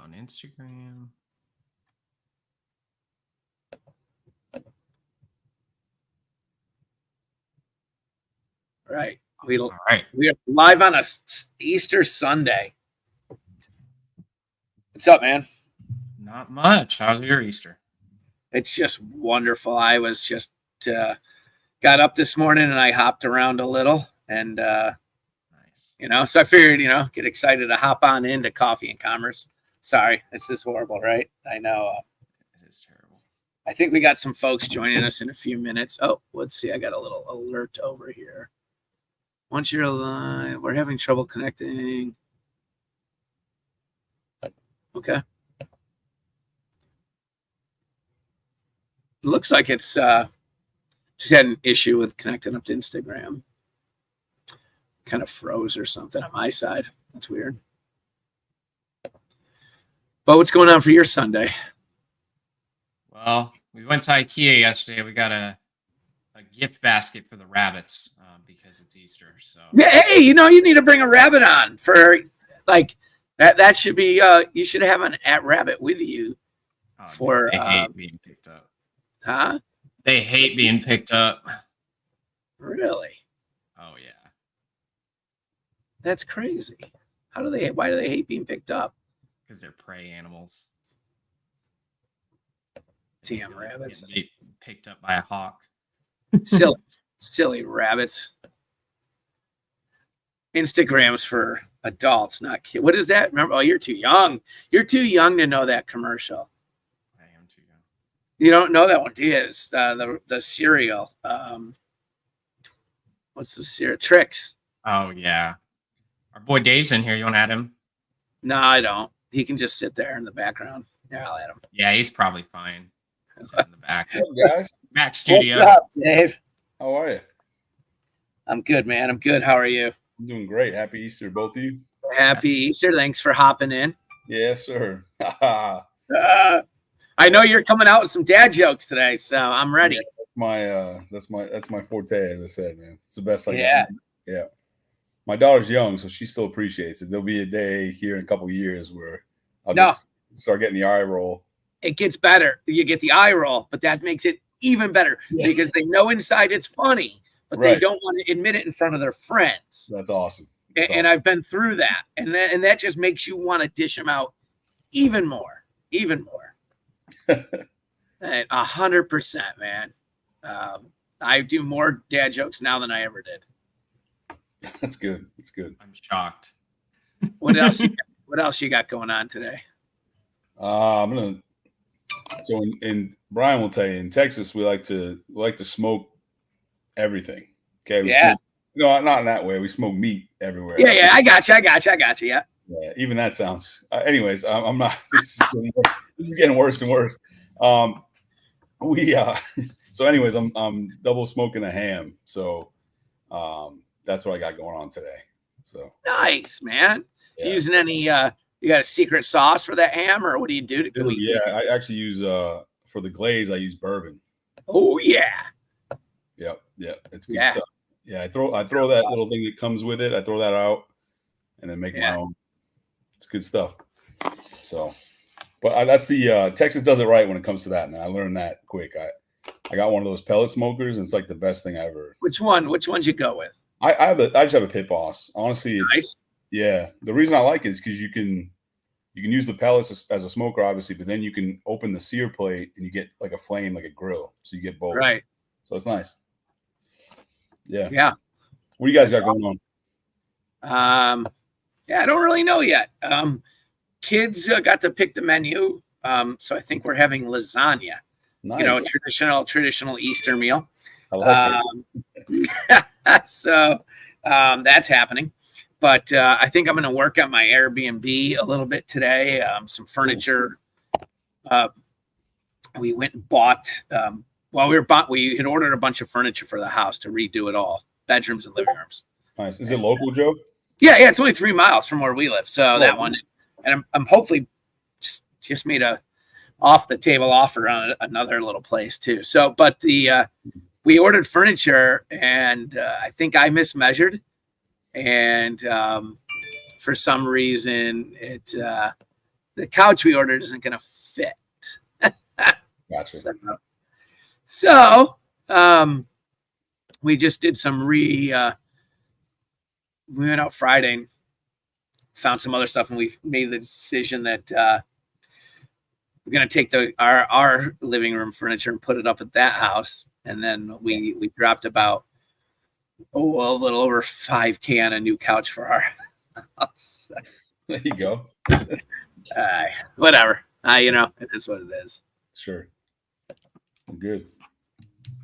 on Instagram. Right. All right. We are live on a Easter Sunday. What's up, man? Not much. How's your Easter? It's just wonderful. I was just got up this morning and I hopped around a little, and Nice. so I figured, get excited to hop on into Coffee and Commerce. Sorry, this is horrible, right? I know. It is terrible. I think we got some folks joining us in a few minutes. Oh, let's see. I got a little alert over here. Once you're alive, we're having trouble connecting. Okay. It looks like it's just had an issue with connecting up to Instagram. Kind of froze or something on my side. That's weird. But what's going on for your Sunday? Well, we went to IKEA yesterday. We got a gift basket for the rabbits because it's Easter. So Yeah, hey, you need to bring a rabbit on for like that. That should be you should have an rabbit with you for they hate being picked up. Huh? They hate being picked up. Really? Oh yeah. That's crazy. Why do they hate being picked up? Because they're prey animals. Damn rabbits. Get picked up by a hawk. Silly rabbits. Instagram's for adults, not kids. What is that? Remember? Oh, you're too young. You're too young to know that commercial. I am too young. You don't know that one, do you? It's the cereal. What's the cereal? Trix. Oh yeah. Our boy Dave's in here. You want to add him? No, I don't. He can just sit there in the background. Yeah, I'll add him. Yeah, he's probably fine. He's in the back. Hey guys, Back studio. What's up, Dave? how are you? I'm good, man. I'm good. How are you? I'm doing great. Happy Easter, both of you. Happy Easter. Thanks for hopping in. Yes, sir. I know you're coming out with some dad jokes today, so I'm ready. That's my forte, as I said, man. It's the best I Yeah. got. Yeah. My daughter's young, so she still appreciates it. There'll be a day here in a couple of years where I'll start getting the eye roll. It gets better. You get the eye roll, but that makes it even better because they know inside it's funny, but they don't want to admit it in front of their friends. That's awesome. And I've been through that, and that just makes you want to dish them out even more. 100%, man. I do more dad jokes now than I ever did. That's good. That's good. I'm shocked. What else? What else you got going on today? So in Brian will tell you, in Texas we like to smoke everything. Okay. Not in that way. We smoke meat everywhere. Yeah. I got you. Yeah. Yeah. Even that sounds. Anyways, I'm not. This is getting worse and worse. So anyways, I'm double smoking a ham. So that's what I got going on today. So nice, man. Yeah. Using any you got a secret sauce for that ham, or what do you do to yeah, I actually use for the glaze, I use bourbon. Oh yeah. Yeah, it's good stuff. Yeah, I throw that little thing that comes with it. I throw that out and then make my own. It's good stuff. So, but that's the Texas does it right when it comes to that, man. I learned that quick. I got one of those pellet smokers, and it's like the best thing I ever. Which one'd you go with? I just have a Pit Boss. Honestly, it's nice. Yeah. The reason I like it is because you can use the pellets as a smoker, obviously, but then you can open the sear plate and you get like a flame, like a grill. So you get both. Right. So it's nice. Yeah. Yeah. What do you guys got going on? I don't really know yet. Kids got to pick the menu. So I think we're having lasagna. Nice. Traditional Easter meal. I like it. So that's happening. But I think I'm going to work on my Airbnb a little bit today. Some furniture. We went and bought. We had ordered a bunch of furniture for the house to redo it all, bedrooms and living rooms. Nice. Is it local, Joe? Yeah. It's only 3 miles from where we live. So that one, and I'm hopefully just made a off the table offer on another little place too. So, but we ordered furniture, and I think I mismeasured. And for some reason, the couch we ordered isn't going to fit. Gotcha. So we just did some we went out Friday and found some other stuff, and we made the decision that we're going to take our living room furniture and put it up at that house. And then we dropped about a little over $5,000 on a new couch for our house. There you go. Whatever. It is what it is. Sure. Good.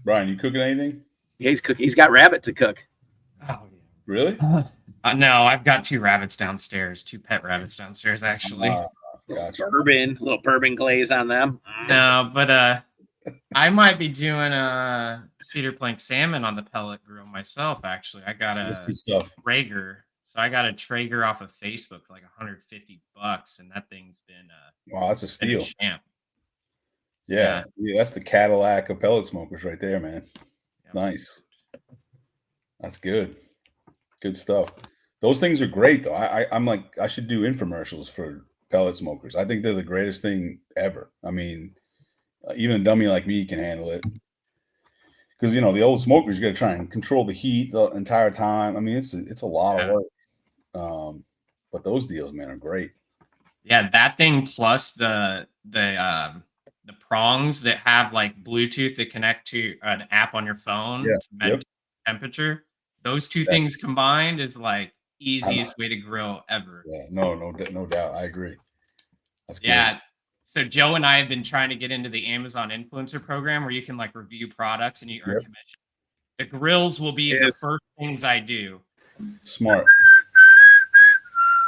Brian, you cooking anything? Yeah, he's cooking. He's got rabbit to cook. Oh, Really? no, I've got 2 rabbits downstairs, 2 pet rabbits downstairs, actually. Gotcha. Little bourbon glaze on them. No, but I might be doing a cedar plank salmon on the pellet grill myself. Actually, I got That's a good stuff. Traeger, so I got a Traeger off of Facebook for like $150, and that thing's been Wow, that's a been a steal. champ. Yeah, that's the Cadillac of pellet smokers right there, man. Yeah. Nice. That's good. Good stuff. Those things are great, though. I'm like, I should do infomercials for pellet smokers. I think they're the greatest thing ever. I mean, even a dummy like me can handle it. Because, the old smokers, you got to try and control the heat the entire time. I mean, it's a lot of work. But those deals, man, are great. Yeah, that thing plus the prongs that have like Bluetooth that connect to an app on your phone to measure temperature. Those 2 things combined is like easiest way to grill ever. Yeah, no doubt. I agree. That's good. Yeah. So Joe and I have been trying to get into the Amazon influencer program where you can like review products and you earn commission. The grills will be the first things I do. Smart.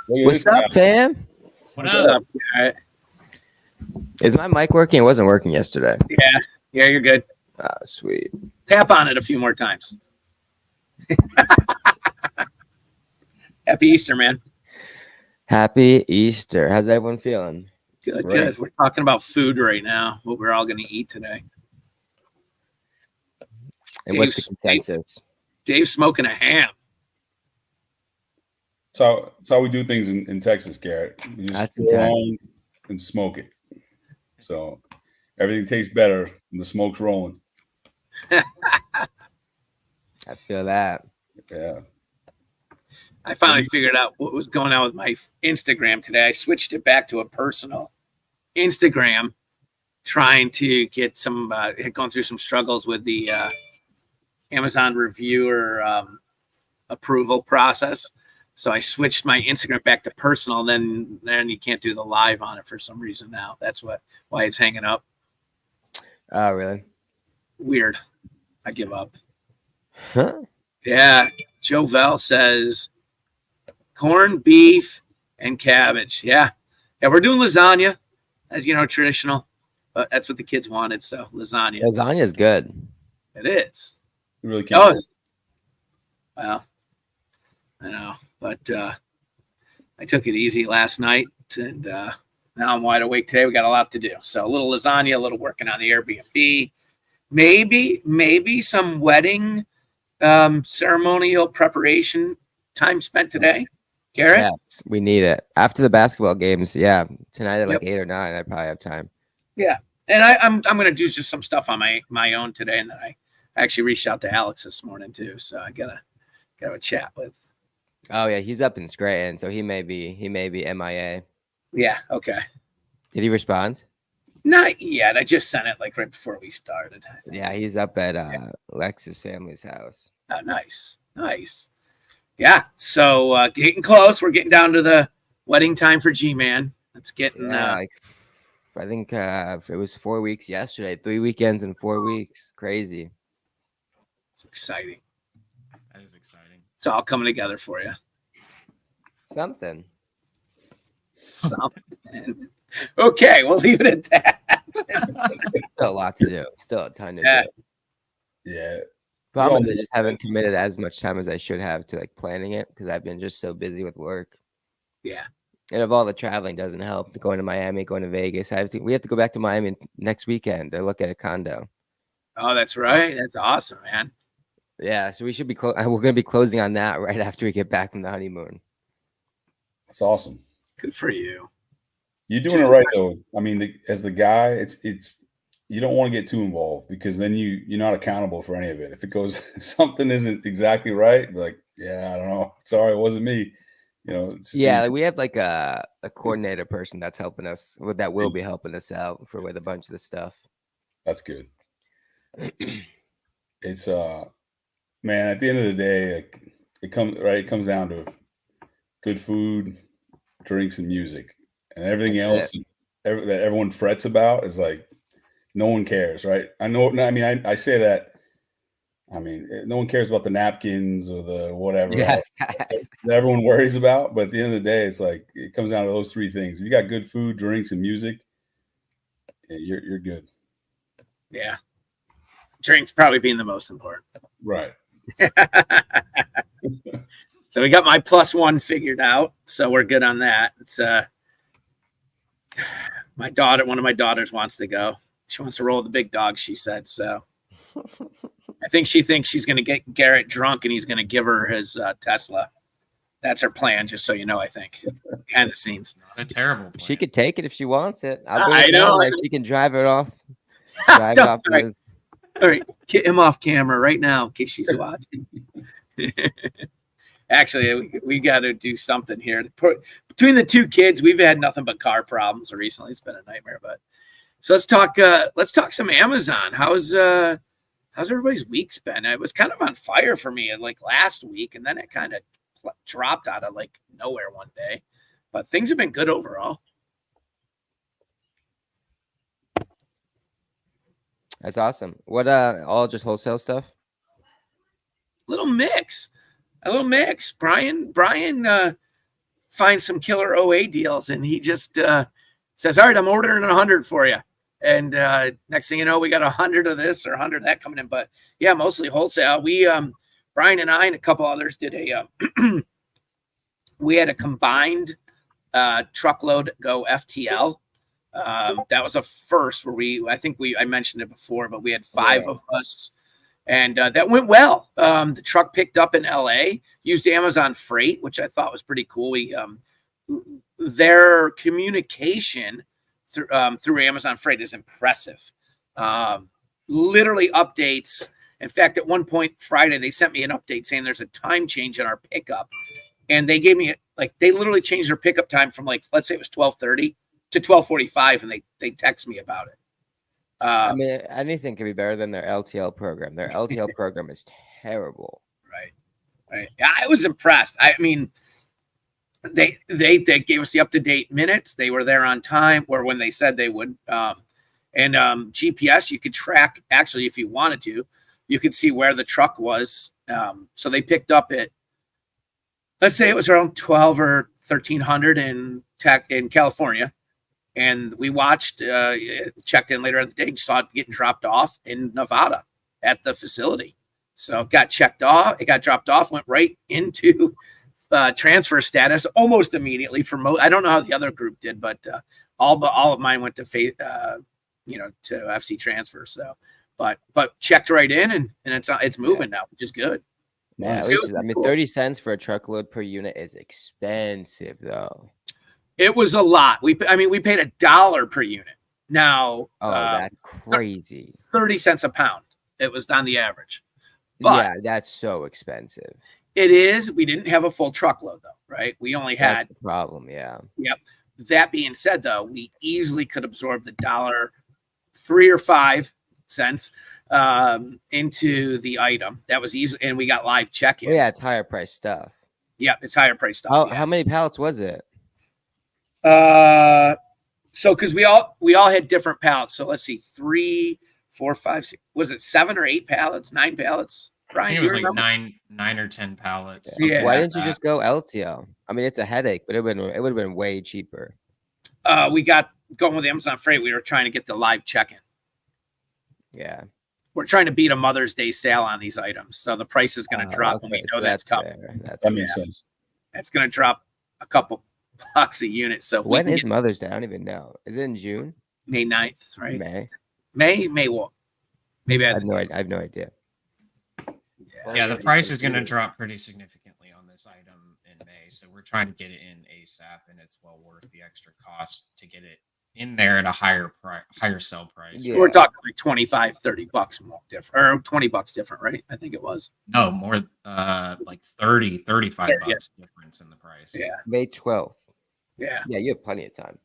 What's up, fam? What's up? Is my mic working? It wasn't working yesterday. Yeah, you're good. Ah, sweet. Tap on it a few more times. Happy Easter, man. Happy Easter. How's everyone feeling? Good, Great. good. We're talking about food right now, what we're all going to eat today. And what's the consensus? Dave's smoking a ham. So that's how we do things in Texas, Garrett. You just That's throw on and smoke it. So everything tastes better when the smoke's rolling. I feel that. Yeah. I finally figured out what was going on with my Instagram today. I switched it back to a personal Instagram, trying to get some, had gone through some struggles with the Amazon reviewer approval process. So I switched my Instagram back to personal. Then you can't do the live on it for some reason now. That's why it's hanging up. Oh, really? Weird. I give up. Huh? Yeah. Joe Vel says corned beef and cabbage. Yeah. Yeah, we're doing lasagna, as traditional. But that's what the kids wanted. So lasagna. Lasagna's good. It is. You really can't. Well, I know. But I took it easy last night, and now I'm wide awake today. We got a lot to do. So a little lasagna, a little working on the Airbnb. Maybe some wedding ceremonial preparation time spent today. Garrett? Yes, we need it. After the basketball games, tonight at like 8 or 9, I probably have time. Yeah. And I'm going to do just some stuff on my own today. And then I actually reached out to Alex this morning too. So I got to have a chat with. Oh yeah, he's up in Scranton, so he may be MIA. Yeah. Okay. Did he respond? Not yet. I just sent it like right before we started. Yeah, he's up at Lex's family's house. Oh, nice. Yeah. So getting close. We're getting down to the wedding time for G-Man. It's getting. I think it was 4 weeks yesterday. 3 weekends in 4 weeks. Crazy. It's exciting. That is exciting. It's all coming together for you. Something. Okay, we'll leave it at that. Still a lot to do. Still a ton to do. Yeah. Problem is I just haven't committed as much time as I should have to like planning it because I've been just so busy with work. Yeah. And if all the traveling doesn't help, going to Miami, going to Vegas, we have to go back to Miami next weekend to look at a condo. Oh, that's right. That's awesome, man. Yeah, so we should be we're going to be closing on that right after we get back from the honeymoon. That's awesome. Good for you. You're doing it right though. I mean, as the guy, it's you don't want to get too involved because then you're not accountable for any of it. If it goes something isn't exactly right, like I don't know. Sorry, it wasn't me. Like we have like a coordinator person that's helping us that will be helping us out with a bunch of the stuff. That's good. It's man, at the end of the day, it comes down to good food, drinks, and music, and everything else that everyone frets about is like no one cares, right? I know. I mean, I say that. I mean, no one cares about the napkins or the whatever else that everyone worries about. But at the end of the day, it's like it comes down to those three things. If you got good food, drinks, and music, you're good. Yeah. Drinks probably being the most important. Right. So we got my +1 figured out. So we're good on that. It's one of my daughters wants to go. She wants to roll the big dog, she said. So I think she thinks she's going to get Garrett drunk and he's going to give her his Tesla. That's her plan, just so you know, I think. Behind the scenes. Not a terrible plan. She could take it if she wants it. I know. She can drive it off. All right, get him off camera right now in case she's watching. Actually, we got to do something here. Between the two kids, we've had nothing but car problems recently. It's been a nightmare. But so let's talk some Amazon. How's everybody's week's been? It was kind of on fire for me like last week, and then it kind of dropped out of like nowhere one day. But things have been good overall. That's awesome. What all just wholesale stuff? A little mix. Brian finds some killer OA deals, and he just says, "All right, I'm ordering 100 for you." And next thing you know, we got 100 of this or 100 of that coming in. But yeah, mostly wholesale. We Brian and I and a couple others did we had a combined truckload go FTL. That was a first where I mentioned it before, but we had 5 of us, and that went well. The truck picked up in LA, used Amazon Freight, which I thought was pretty cool. Their communication through Amazon Freight is impressive. Literally updates. In fact, at one point Friday, they sent me an update saying there's a time change in our pickup, and they gave me they literally changed their pickup time from let's say it was 12:30 to 12:45, and they text me about it. I mean, anything can be better than their LTL program. Their LTL program is terrible. Right. I was impressed. I mean, they gave us the up-to-date minutes. They were there on time, or when they said they would. And GPS, you could track. Actually, if you wanted to, you could see where the truck was. So they picked up at, let's say it was around 12 or 1300 in California. And we watched, checked in later in the day, saw it getting dropped off in Nevada at the facility. So it got checked off, it got dropped off, went right into transfer status almost immediately. I don't know how the other group did, but all of mine went to to FC transfer. So, but checked right in, and it's moving now, which is good. Yeah, at least, I mean, 30 cents for a truckload per unit is expensive, though. It was a lot. We paid $1 per unit. Now, that's crazy. 30 cents a pound. It was on the average. But yeah, that's so expensive. It is. We didn't have a full truckload, though, right? We only had the problem. Yeah. Yep. That being said, though, we easily could absorb the $3 or 5 cents into the item. That was easy, and we got live check-in. Well, yeah, it's higher price stuff. Yep, it's higher price stuff. How many pallets was it? So because we all had different pallets. So let's see, 3, 4, 5, 6. Was it 7 or 8 pallets? 9 pallets? Brian, I think it was like 9 or 10 pallets. Yeah. Why didn't you just go LTL? I mean, it's a headache, but it would have been way cheaper. We got going with Amazon Freight. We were trying to get the live check-in. Yeah. We're trying to beat a Mother's Day sale on these items. So the price is going to drop when we know that's coming. That makes sense. It's going to drop a couple bucks a unit. So when is Mother's Day? I don't even know. Is it in June? May 9th, right? May what? Maybe I have no idea. Yeah, the price is going to drop pretty significantly on this item in in May. So we're trying to get it in ASAP, and it's well worth the extra cost to get it in there at a higher sell price. Yeah. We're talking like 25, 30 bucks more different, or 20 bucks different, right? I think it was. No, more like 30, 35 Yeah. bucks difference in the price. Yeah. May 12th. Yeah. Yeah, you have plenty of time.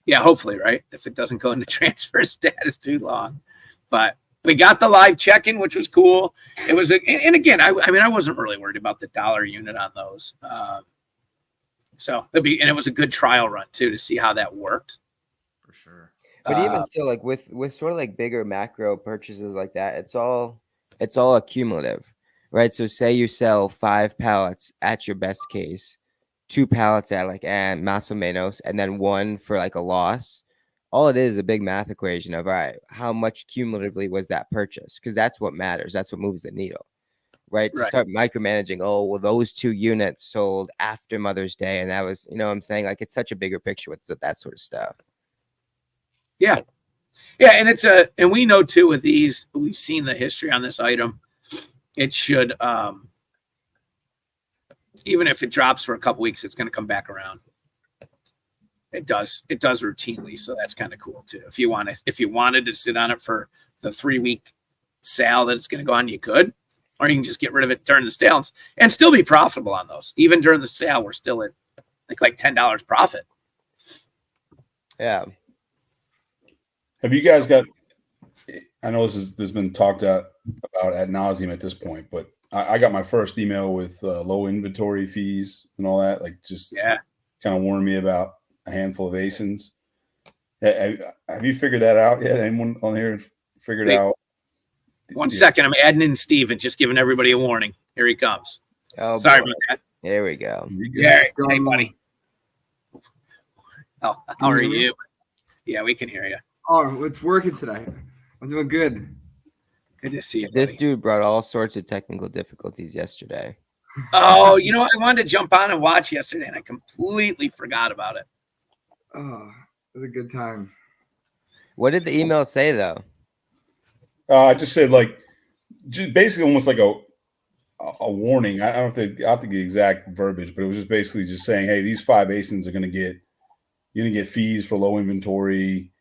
Yeah, hopefully, right? If it doesn't go into transfer status too long. But we got the live check-in, which was cool. It was, and again, I mean, I wasn't really worried about the dollar unit on those. So and it was a good trial run too to see how that worked. For sure. But even still, like with sort of like bigger macro purchases like that, it's all accumulative, right? So say you sell 5 pallets at your best case, 2 pallets at like más o menos, and then 1 for like a loss. All it is a big math equation of, all right, how much cumulatively was that purchase? Because that's what matters. That's what moves the needle, right? To start micromanaging, oh, well, those 2 units sold after Mother's Day. And that was, you know what I'm saying? Like, it's such a bigger picture with that sort of stuff. Yeah. Yeah. And and we know too with these, we've seen the history on this item. It should, even if it drops for a couple weeks, it's going to come back around. It does routinely. So that's kind of cool too. If you wanted to sit on it for the 3-week sale that it's going to go on, you could, or you can just get rid of it during the sales and still be profitable on those. Even during the sale, we're still at like $10 profit. Yeah. Have you guys got, I know this has been talked about ad nauseum at this point, but I got my first email with low inventory fees and all that, like just kind of warned me about a handful of ASINs. Have you figured that out yet? Anyone on here figured out? One second, I'm adding in Steve and just giving everybody a warning. Here he comes. Oh, sorry boy. about that. There we go. Yeah, hey, buddy. Oh, how are you? Yeah, we can hear you. Oh, it's working today. I'm doing good. Good to see you. This dude brought all sorts of technical difficulties yesterday. Oh, you know, I wanted to jump on and watch yesterday, and I completely forgot about it. Oh, it was a good time. What did the email say, though? I just said, like, just basically almost like a warning. I don't have to get exact verbiage, but it was just basically just saying, hey, these 5 ASINs are you're going to get fees for low inventory,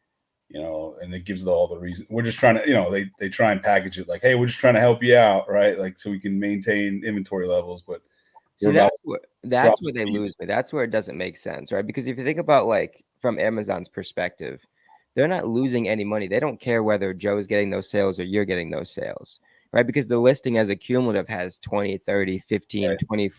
you know, and it gives all the reason. We're just trying to, you know, they try and package it like, hey, we're just trying to help you out, right? Like, so we can maintain inventory levels. But so that's where they lose me. That's where it doesn't make sense, right? Because if you think about, like, from Amazon's perspective, they're not losing any money. They don't care whether Joe's getting those sales or you're getting those sales, right? Because the listing as a cumulative has 20, 30, 15, right. 20,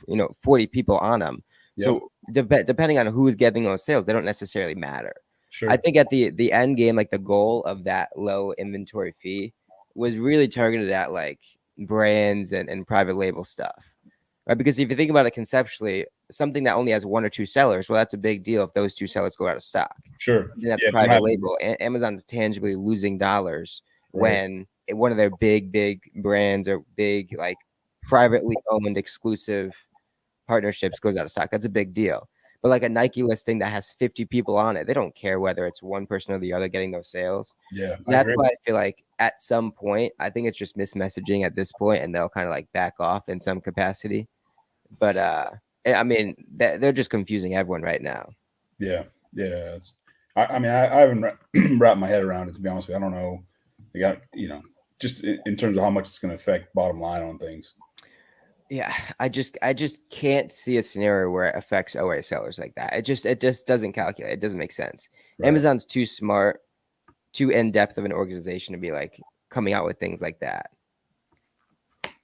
40 people on them. Yep. So depending on who's getting those sales, they don't necessarily matter. Sure. I think at the end game, like the goal of that low inventory fee was really targeted at like brands and private label stuff, right? Because if you think about it conceptually, something that only has 1 or 2 sellers, well, that's a big deal if those 2 sellers go out of stock. Sure. And that's private label. Amazon's tangibly losing dollars when one of their big brands or big, like, privately owned exclusive partnerships goes out of stock. That's a big deal. But like a Nike listing that has 50 people on it, they don't care whether it's one person or the other getting those sales. Yeah. That's why I feel like at some point, I think it's just mismessaging at this point, and they'll kind of like back off in some capacity. But I mean, they're just confusing everyone right now. Yeah. Yeah. I mean, I haven't wrapped my head around it, to be honest with you. I don't know. They got, just in terms of how much it's going to affect bottom line on things. Yeah, I just can't see a scenario where it affects OA sellers like that. It just doesn't calculate. It doesn't make sense. Right. Amazon's too smart, too in depth of an organization to be like coming out with things like that.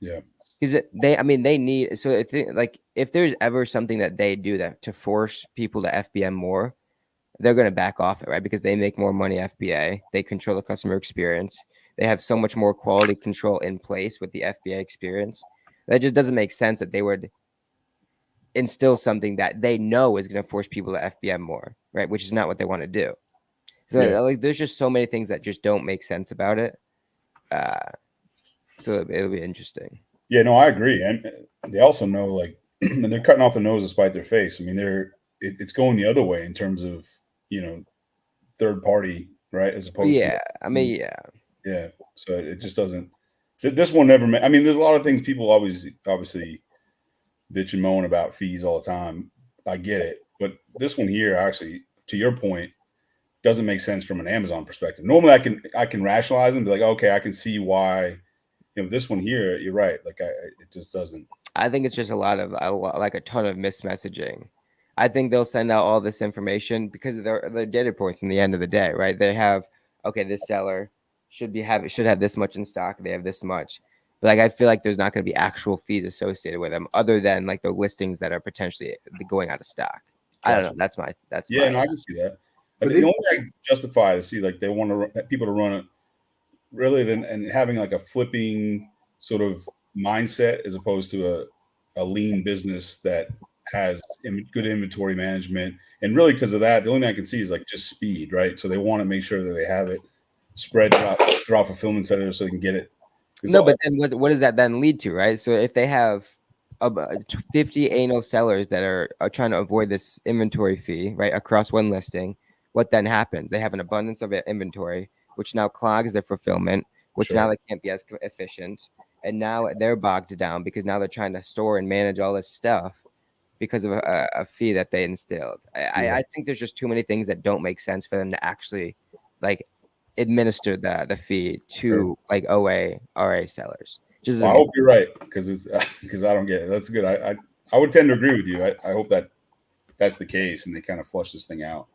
Yeah, because they need. So if there's ever something that they do that to force people to FBM more, they're going to back off it, right? Because they make more money FBA. They control the customer experience. They have so much more quality control in place with the FBA experience. That just doesn't make sense that they would instill something that they know is going to force people to FBM more, right? Which is not what they want to do. So like, there's just so many things that just don't make sense about it. So it'll be interesting. Yeah, no, I agree. And they also know, like, they're cutting off the nose to spite their face. I mean, it's going the other way in terms of, third party, right? As opposed to. I mean, yeah. So it just doesn't. This one never. I mean, there's a lot of things people obviously bitch and moan about fees all the time. I get it. But this one here, actually, to your point, doesn't make sense from an Amazon perspective. Normally I can rationalize and be like, okay, I can see why, this one here, you're right. Like it just doesn't. I think it's just like a ton of mismessaging. I think they'll send out all this information because of their data points in the end of the day, right? They have, okay, this seller should have this much in stock. They have this much. But like, I feel like there's not going to be actual fees associated with them other than like the listings that are potentially going out of stock. Gotcha. I don't know. That's no, I can see that. But the only way I can justify to see like they want people to run it really and having like a flipping sort of mindset as opposed to a lean business that has good inventory management. And really because of that, the only thing I can see is like just speed, right? So they want to make sure that they have it spread throughout fulfillment centers so they can get it. But then what does that then lead to, right? So if they have 50 anal sellers that are trying to avoid this inventory fee, right, across one listing, what then happens? They have an abundance of inventory, which now clogs their fulfillment, which now they can't be as efficient. And now they're bogged down because now they're trying to store and manage all this stuff because of a fee that they instilled. I think there's just too many things that don't make sense for them to actually like administer the fee to like OA, RA sellers. I hope you're right because I don't get it. That's good. I would tend to agree with you. I hope that's the case and they kind of flush this thing out.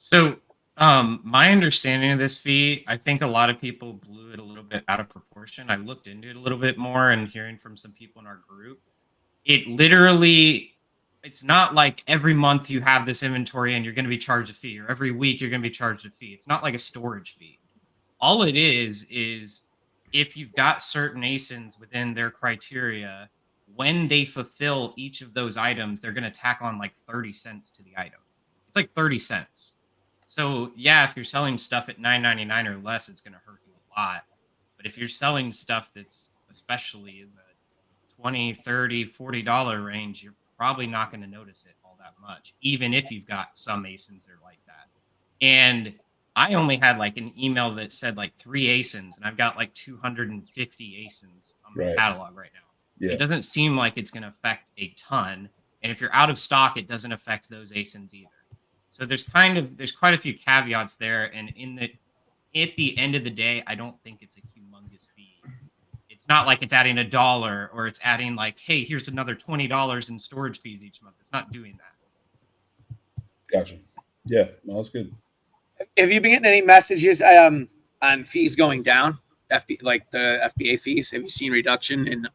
So my understanding of this fee, I think a lot of people blew it a little bit out of proportion. I looked into it a little bit more and hearing from some people in our group, it's not like every month you have this inventory and you're going to be charged a fee, or every week you're going to be charged a fee. It's not like a storage fee. All it is if you've got certain ASINs within their criteria, when they fulfill each of those items, they're going to tack on like 30 cents to the item. It's like 30 cents. So yeah, if you're selling stuff at $9.99 or less, it's going to hurt you a lot. But if you're selling stuff that's especially in the $20, $30, $40 range, you're probably not going to notice it all that much, even if you've got some ASINs that are like that. And I only had like an email that said like 3 ASINs, and I've got like 250 ASINs on my catalog right now. Yeah. It doesn't seem like it's going to affect a ton. And if you're out of stock, it doesn't affect those ASINs either. So there's quite a few caveats there. And at the end of the day, I don't think it's a humongous fee. It's not like it's adding $1 or it's adding like, hey, here's another $20 in storage fees each month. It's not doing that. Gotcha. Yeah, well, that's good. Have you been getting any messages on fees going down? Like the FBA fees? Have you seen reduction? And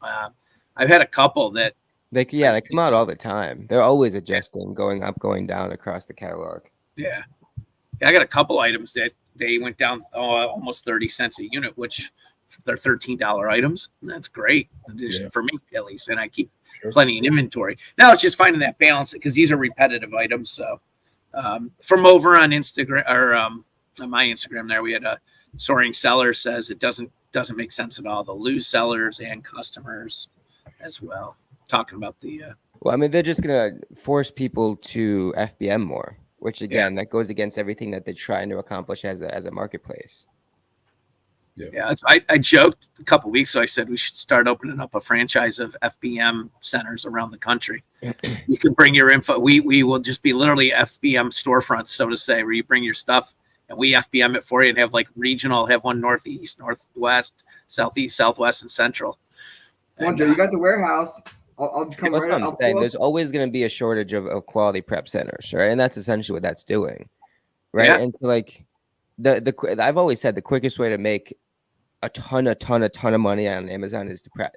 I've had a couple that they come out all the time. They're always adjusting, going up, going down across the catalog. Yeah, I got a couple items that they went down almost 30 cents a unit, which they're $13 items. And that's great for me at least, and I keep plenty in inventory. Now it's just finding that balance because these are repetitive items. So from over on Instagram or on my Instagram, there we had a soaring seller says it doesn't make sense at all. They'll lose sellers and customers as well. Talking about well, I mean, they're just gonna force people to FBM more, which again that goes against everything that they're trying to accomplish as a marketplace. I joked a couple weeks ago. I said we should start opening up a franchise of FBM centers around the country. You can bring your info. We will just be literally FBM storefronts, so to say, where you bring your stuff and we FBM it for you and have like regional. Have one northeast, northwest, southeast, southwest, and central. Joe, you got the warehouse. I'll come that's what I'm saying. There's always going to be a shortage of quality prep centers, right? And that's essentially what that's doing, right? Yeah. And so like I've always said the quickest way to make a ton of money on Amazon is to prep,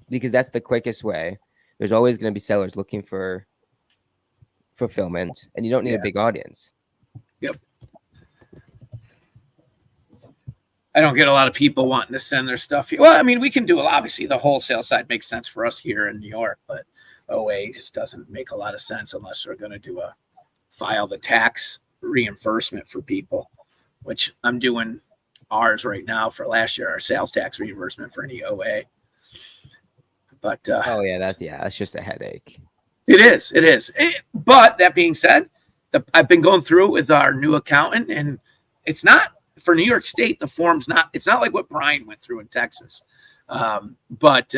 because that's the quickest way. There's always going to be sellers looking for fulfillment, and you don't need a big audience. Yep. I don't get a lot of people wanting to send their stuff here. Well, I mean, we can do obviously the wholesale side makes sense for us here in New York, but OA just doesn't make a lot of sense unless they're going to file the tax reimbursement for people, which I'm doing ours right now for last year, our sales tax reimbursement for any OA. But that's just a headache. It is. But that being said, I've been going through it with our new accountant, and it's not for New York State. The form's it's not like what Brian went through in Texas. But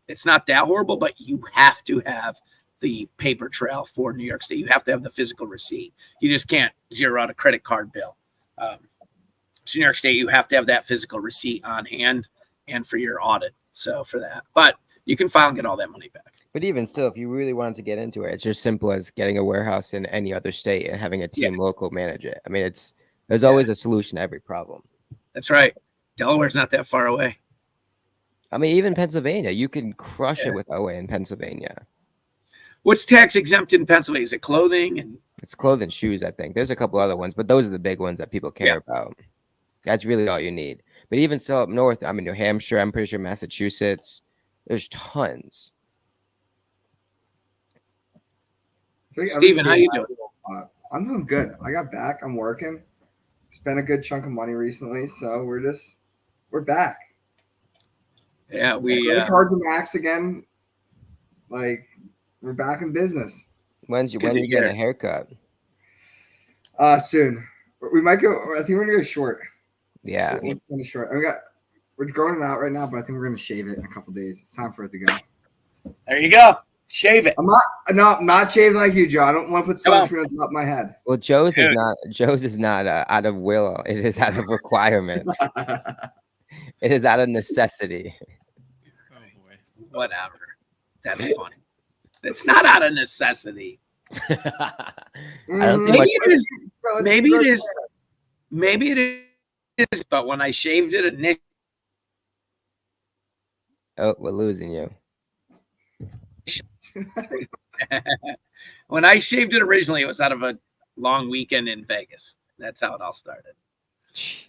it's not that horrible, but you have to have the paper trail for New York State. You have to have the physical receipt. You just can't zero out a credit card bill. So New York State, you have to have that physical receipt on hand and for your audit. So for that, but you can file and get all that money back. But even still, if you really wanted to get into it, it's just simple as getting a warehouse in any other state and having a team local manage it. I mean, there's always a solution to every problem. That's right. Delaware's not that far away. I mean, even Pennsylvania, you can crush it with OA in Pennsylvania. What's tax exempt in Pennsylvania? Is it clothing? And It's clothing, shoes, I think. There's a couple other ones, but those are the big ones that people care about. That's really all you need. But even still up north, I mean, New Hampshire, I'm pretty sure Massachusetts, there's tons. Steven, how you doing? I'm doing good. I got back. I'm working. Spent a good chunk of money recently, so we're back. Yeah, credit cards are maxed again. Like, we're back in business. When you get a haircut? Soon. We might go. I think we're gonna go short. Yeah. Let's send it short. We're growing it out right now, but I think we're gonna shave it in a couple days. It's time for it to go. There you go. Shave it. I'm not shaving like you, Joe. I don't want to put sunscreen on top of my head. Well, Joe's is not out of will. It is out of requirement. It is out of necessity. Oh boy. Whatever. That's funny. It's not out of necessity. I don't see much. Maybe it is. Maybe it is. But when I shaved it initially. Oh, we're losing you. When I shaved it originally, it was out of a long weekend in Vegas. That's how it all started. Jeez.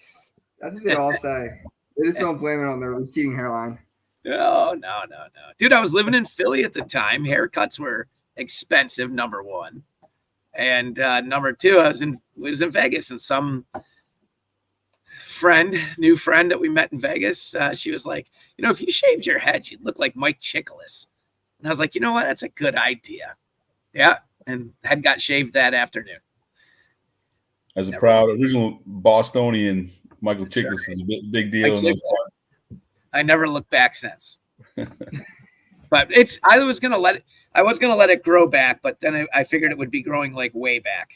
That's what they all say. They just don't blame it on their receding hairline. No. Dude, I was living in Philly at the time. Haircuts were expensive, number one. And number two, I was in Vegas, and some new friend that we met in Vegas, she was like, if you shaved your head, you'd look like Mike Chiklis. And I was like, you know what? That's a good idea. Yeah. And head got shaved that afternoon. As a proud original Bostonian, Michael Chiklis is a big deal. I never looked back since. But I was gonna let it grow back, but then I figured it would be growing like way back.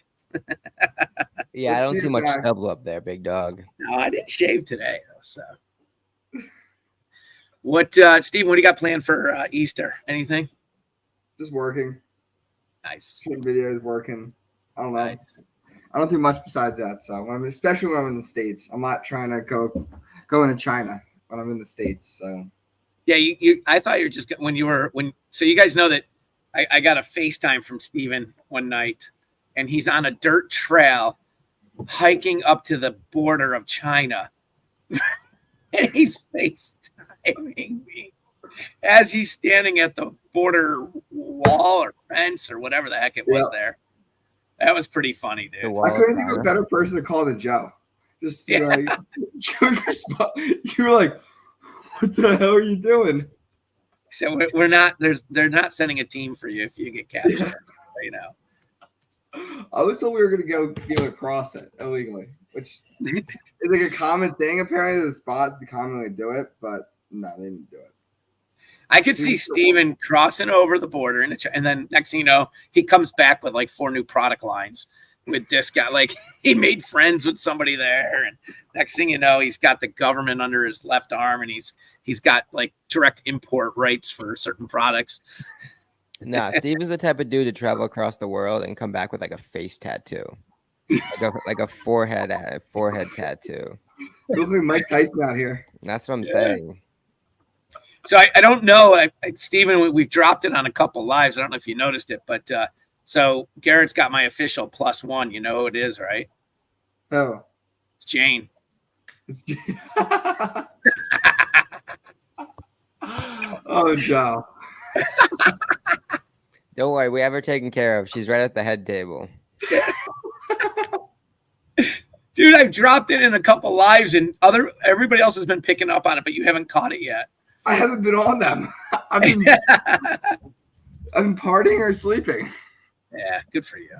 Yeah, I don't see much stubble up there, big dog. No, I didn't shave today though. So, what, Steve? What do you got planned for Easter? Anything? Just working. Nice. Shooting videos, working. I don't know. Nice. I don't do much besides that. So especially when I'm in the States, I'm not trying to go into China when I'm in the States. So yeah, I thought you were just so you guys know that I got a FaceTime from Steven one night, and he's on a dirt trail hiking up to the border of China. And he's FaceTiming me as he's standing at the border wall or fence or whatever the heck it was there. That was pretty funny, dude. I couldn't think of a better person to call than Joe. Just like, you were like, what the hell are you doing? So they're not sending a team for you if you get captured, I was told we were going to go across it illegally, which is like a common thing. Apparently, the spots to commonly do it, but no, they didn't do it. I could see Steven crossing over the border, and then next thing you know, he comes back with like 4 new product lines with this guy. Like, he made friends with somebody there, and next thing you know, he's got the government under his left arm, and he's got like direct import rights for certain products. Nah, Steve is the type of dude to travel across the world and come back with like a face tattoo, like a forehead tattoo. Look like Mike Tyson out here. That's what I'm saying. So I don't know, Steven, we've dropped it on a couple lives. I don't know if you noticed it, but so Garrett's got my official +1. You know who it is, right? Oh, it's Jane. It's Jane. Oh, Joe. Don't worry, we have her taken care of. She's right at the head table. Dude, I've dropped it in a couple lives, and everybody else has been picking up on it, but you haven't caught it yet. I haven't been on them. I've been partying or sleeping. Yeah, good for you.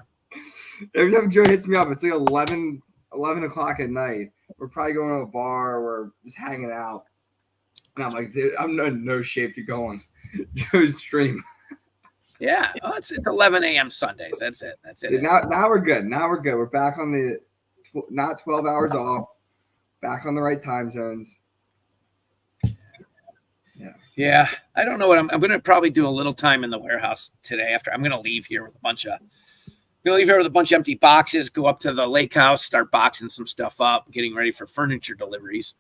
Every time Joe hits me up, it's like 11 o'clock at night. We're probably going to a bar. We're just hanging out. And I'm like, dude, I'm in no shape to go on. Joe's stream. Yeah. Oh, it's 11 a.m. Sundays. That's it. That's it. Now we're good. Now we're good. We're back on the not 12 hours off. Back on the right time zones. Yeah. I don't know what I'm going to probably do a little time in the warehouse today after I'm going to leave here with a bunch of empty boxes, go up to the lake house, start boxing some stuff up, getting ready for furniture deliveries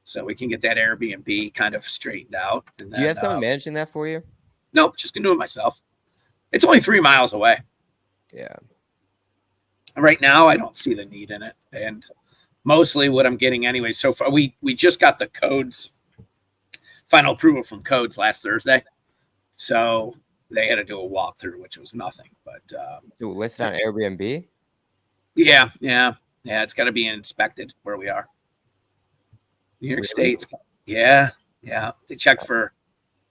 so we can get that Airbnb kind of straightened out. And Do you have someone managing that for you? Nope, just going to do it myself. It's only 3 miles away. Yeah. Right now, I don't see the need in it. And mostly what I'm getting anyway, so far, we just got the codes, final approval from codes last Thursday. So they had to do a walkthrough, which was nothing. But So listed on Airbnb? yeah. It's got to be inspected where we are. New York State. Yeah. They check for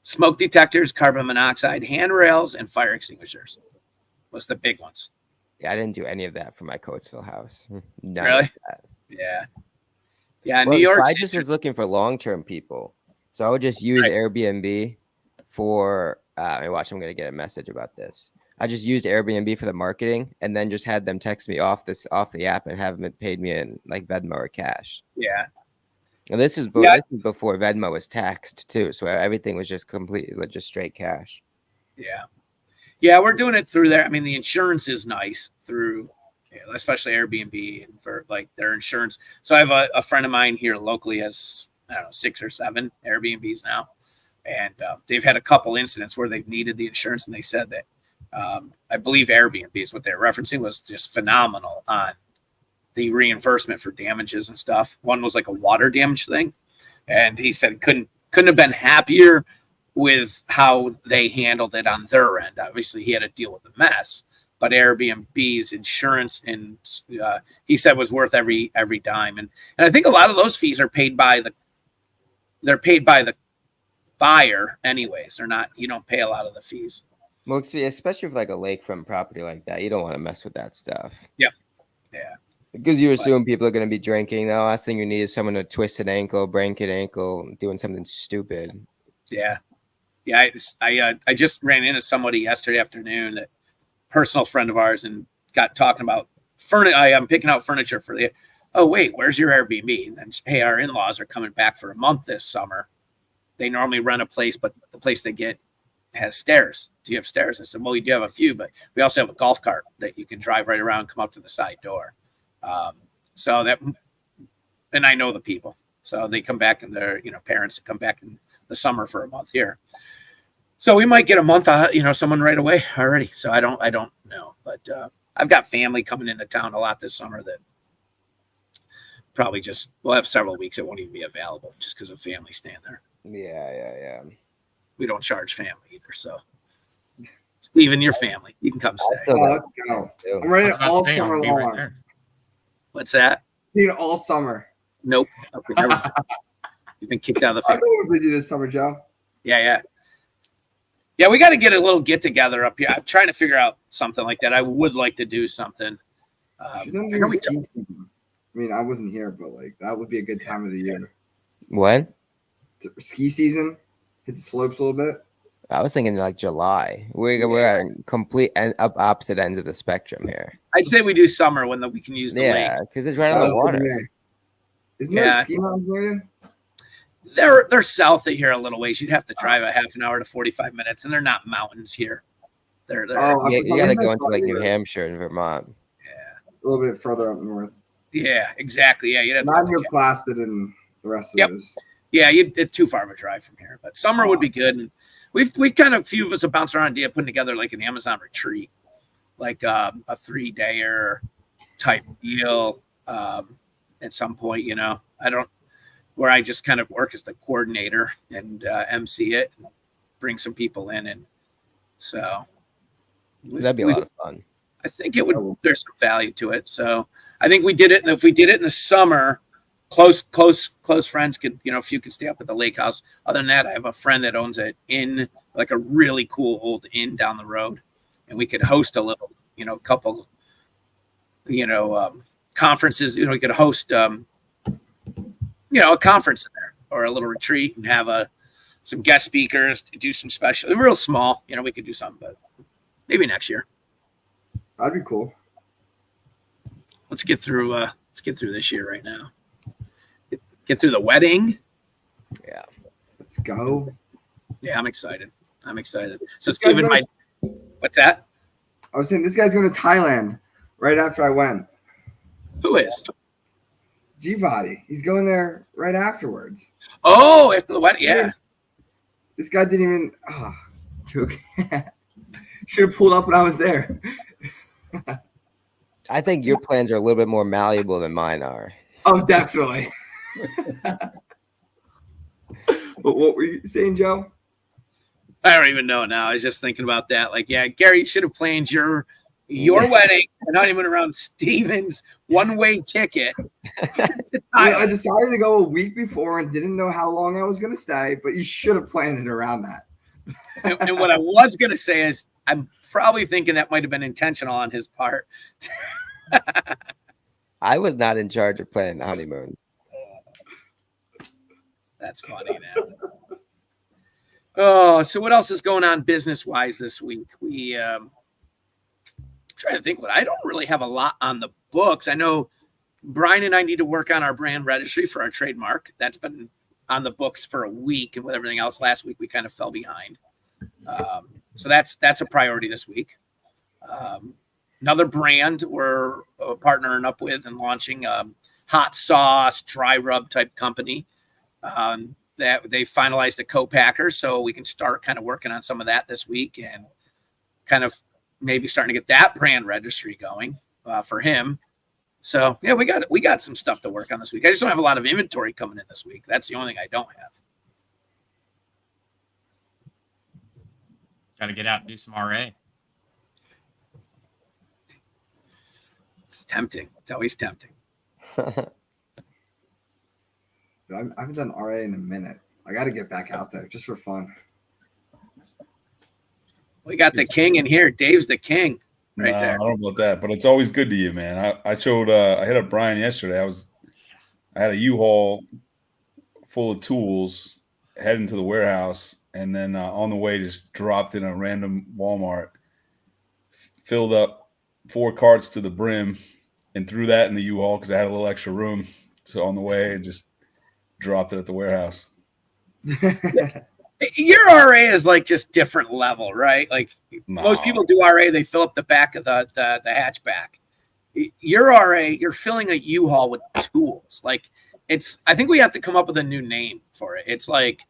smoke detectors, carbon monoxide, handrails, and fire extinguishers. Was the big ones. Yeah, I didn't do any of that for my Coatesville house. None Really? of that. Yeah. Well, New York. so I just was looking for long-term people, so I would just use Airbnb for. Watch, I'm gonna get a message about this. I just used Airbnb for the marketing, and then just had them text me off the app and have them paid me in like Venmo or cash. Yeah. And this is before Venmo was taxed too, so everything was just completely just straight cash. Yeah, we're doing it through there. I mean, the insurance is nice through, especially Airbnb and for like their insurance. So I have a friend of mine here locally has, I don't know, 6 or 7 Airbnbs now. And they've had a couple incidents where they've needed the insurance. And they said that I believe Airbnb is what they're referencing was just phenomenal on the reimbursement for damages and stuff. One was like a water damage thing. And he said couldn't have been happier with how they handled it on their end. Obviously, he had to deal with the mess, but Airbnb's insurance and he said was worth every dime. And I think a lot of those fees are paid by the buyer anyways. They're not, you don't pay a lot of the fees. Well, especially for like a lakefront property like that, you don't want to mess with that stuff. Yep. Yeah. Because you assume people are going to be drinking. The last thing you need is someone to twist an ankle, break an ankle, doing something stupid. Yeah. I just ran into somebody yesterday afternoon, a personal friend of ours, and got talking about furniture. I'm picking out furniture for the. Oh wait, where's your Airbnb? And then, hey, our in-laws are coming back for a month this summer. They normally rent a place, but the place they get has stairs. Do you have stairs? I said, well, we do have a few, but we also have a golf cart that you can drive right around, and come up to the side door. So that, and I know the people, so they come back and their parents come back in the summer for a month here. So we might get a month, someone right away already. So I don't know, but I've got family coming into town a lot this summer that probably we'll have several weeks it won't even be available just because of family staying there. Yeah. We don't charge family either, so even your family, you can come stay. Let's go. I'm ready all summer long. Right. What's that? All summer. Nope. You've been kicked out of the I'm family. busy this summer, Joe. Yeah. We got to get a little get together up here. I'm trying to figure out something like that. I would like to do something. I mean, I wasn't here, but like that would be a good time of the year. When? Ski season, hit the slopes a little bit. I was thinking like July. We're at complete opposite ends of the spectrum here. I'd say we do summer when we can use the lake. Yeah, because it's right on the water. Isn't there a ski mountain for you? They're south of here a little ways. You'd have to drive a half an hour to 45 minutes, and they're not mountains here. They're you got to go into like New Hampshire and Vermont. Yeah, a little bit further up north. Yeah, exactly. Yeah, you'd have not near Placid and the rest of those. Yeah, it's too far of a drive from here, but summer would be good. And we've kind of, few of us have bounced around idea putting together like an Amazon retreat, like a 3-dayer type deal at some point. Where I just kind of work as the coordinator and MC it, and bring some people in, and so that'd be a lot of fun. I think it would. There's some value to it, so I think we did it. And if we did it in the summer, close friends could, if you could stay up at the lake house. Other than that, I have a friend that owns an inn, like a really cool old inn down the road, and we could host a little, couple, conferences. We could host, a conference in there or a little retreat and have some guest speakers, do some special, real small. You know, we could do something, but maybe next year. That'd be cool. Let's get through. Let's get through this year right now. Get through the wedding. Yeah. Let's go. Yeah, I'm excited. I'm excited. So This guy's Steven, gonna- what's that? I was saying this guy's going to Thailand right after I went. Who is? G-Body. He's going there right afterwards. Oh, after the wedding. Yeah. This guy didn't even. Should have pulled up when I was there. I think your plans are a little bit more malleable than mine are. Oh, definitely. But what were you saying, Joe? I don't even know now. I was just thinking about that. Like, yeah, Gary should have planned your wedding and not even around Steven's one-way ticket. I decided to go a week before and didn't know how long I was going to stay, but you should have planned it around that. And what I was going to say is I'm probably thinking that might have been intentional on his part. I was not in charge of planning the honeymoon. That's funny now. Oh, so what else is going on business-wise this week? We trying to think. What I don't really have a lot on the books. I know Brian and I need to work on our brand registry for our trademark. That's been on the books for a week, and with everything else last week, we kind of fell behind. So that's a priority this week. Another brand we're partnering up with and launching, hot sauce, dry rub type company. That they finalized a co-packer, so we can start kind of working on some of that this week and kind of maybe starting to get that brand registry going for him. So yeah, we got some stuff to work on this week. I just don't have a lot of inventory coming in this week. That's the only thing I don't have. Got to get out and do some RA. It's tempting. It's always tempting. I haven't done RA in a minute. I got to get back out there just for fun. We got the king in here. Dave's the king right Nah, there. I don't know about that, but it's always good to you, man. I showed I hit up Brian yesterday. I had a U-Haul full of tools heading to the warehouse, and then on the way just dropped in a random Walmart, filled up 4 carts to the brim, and threw that in the U-Haul because I had a little extra room. So on the way, just dropped it at the warehouse. Your RA is like just different level, right? Like most people do RA, they fill up the back of the hatchback. Your RA, you're filling a U-Haul with tools. Like I think we have to come up with a new name for it. It's like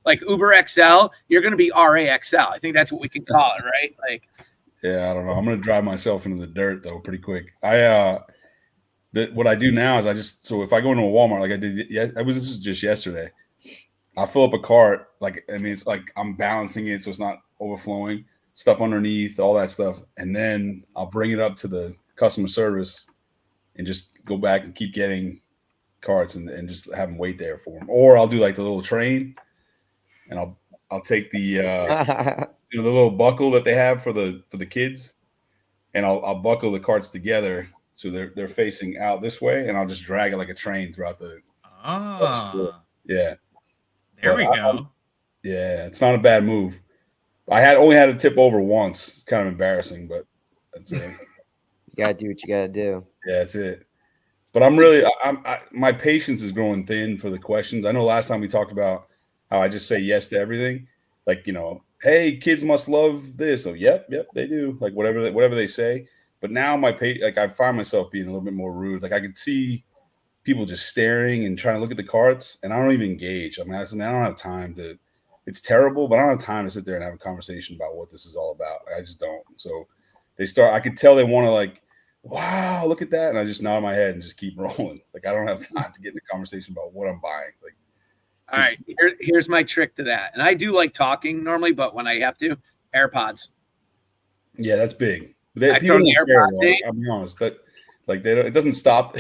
Uber XL, you're going to be RA XL. I think that's what we can call it, right? Like, yeah, I don't know. I'm going to drive myself into the dirt though pretty quick. What I do now is so if I go into a Walmart like I did, this was just yesterday. I fill up a cart, it's like I'm balancing it so it's not overflowing, stuff underneath, all that stuff, and then I'll bring it up to the customer service and just go back and keep getting carts and just have them wait there for them. Or I'll do like the little train, and I'll take the the little buckle that they have for the kids, and I'll buckle the carts together so they're facing out this way, and I'll just drag it like a train throughout the store. Yeah. There we go. Yeah, it's not a bad move. I only had to tip over once. It's kind of embarrassing, but that's it. You gotta do what you gotta do. Yeah, that's it. But I'm my patience is growing thin for the questions. I know last time we talked about how I just say yes to everything. Like, hey, kids must love this. So yep, they do. Like whatever they say. But now I find myself being a little bit more rude. Like I could see people just staring and trying to look at the carts, and I don't even engage. I don't have time to. It's terrible, but I don't have time to sit there and have a conversation about what this is all about. I just don't. So I could tell they want to wow, look at that, and I just nod my head and just keep rolling. Like I don't have time to get in a conversation about what I'm buying. Like, all right, here's my trick to that, and I do like talking normally, but when I have to, AirPods. Yeah, that's big. I throw the AirPods in. I'll be honest, that it doesn't stop.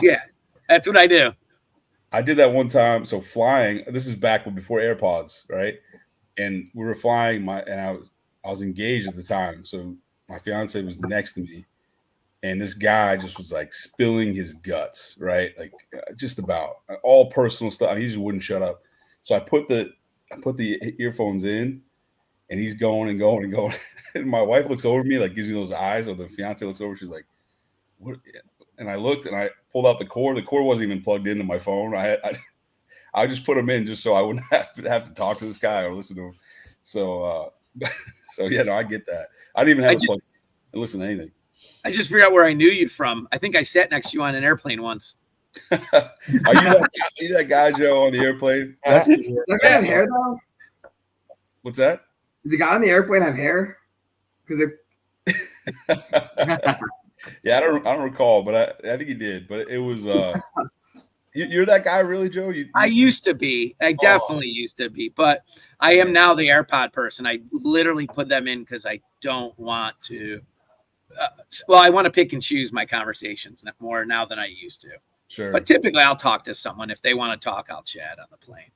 Yeah, that's what I do. I did that one time. So flying, this is back before AirPods, right? And we were flying, and I was engaged at the time. So my fiance was next to me, and this guy just was like spilling his guts, right? Like just about all personal stuff. I mean, he just wouldn't shut up. So I put the earphones in, and he's going and going and going. And my wife looks over me, like gives me those eyes, or the fiance looks over. She's like, "What?" And I looked, and I pulled out the cord. The cord wasn't even plugged into my phone. I just put them in just so I wouldn't have to talk to this guy or listen to him. So so yeah, no, I get that. I didn't even have to plug and listen to anything. I just figured out where I knew you from. I think I sat next to you on an airplane once. Are you that guy, Joe, on the airplane? That's Does that guy have hair though? What's that? Does the guy on the airplane have hair? Because Yeah, I don't recall, but I think he did. But it was you're that guy, really, Joe? I used to be. I definitely used to be, but I am now the AirPod person. I literally put them in because I don't want to. Well, I want to pick and choose my conversations more now than I used to. Sure. But typically, I'll talk to someone. If they want to talk, I'll chat on the plane.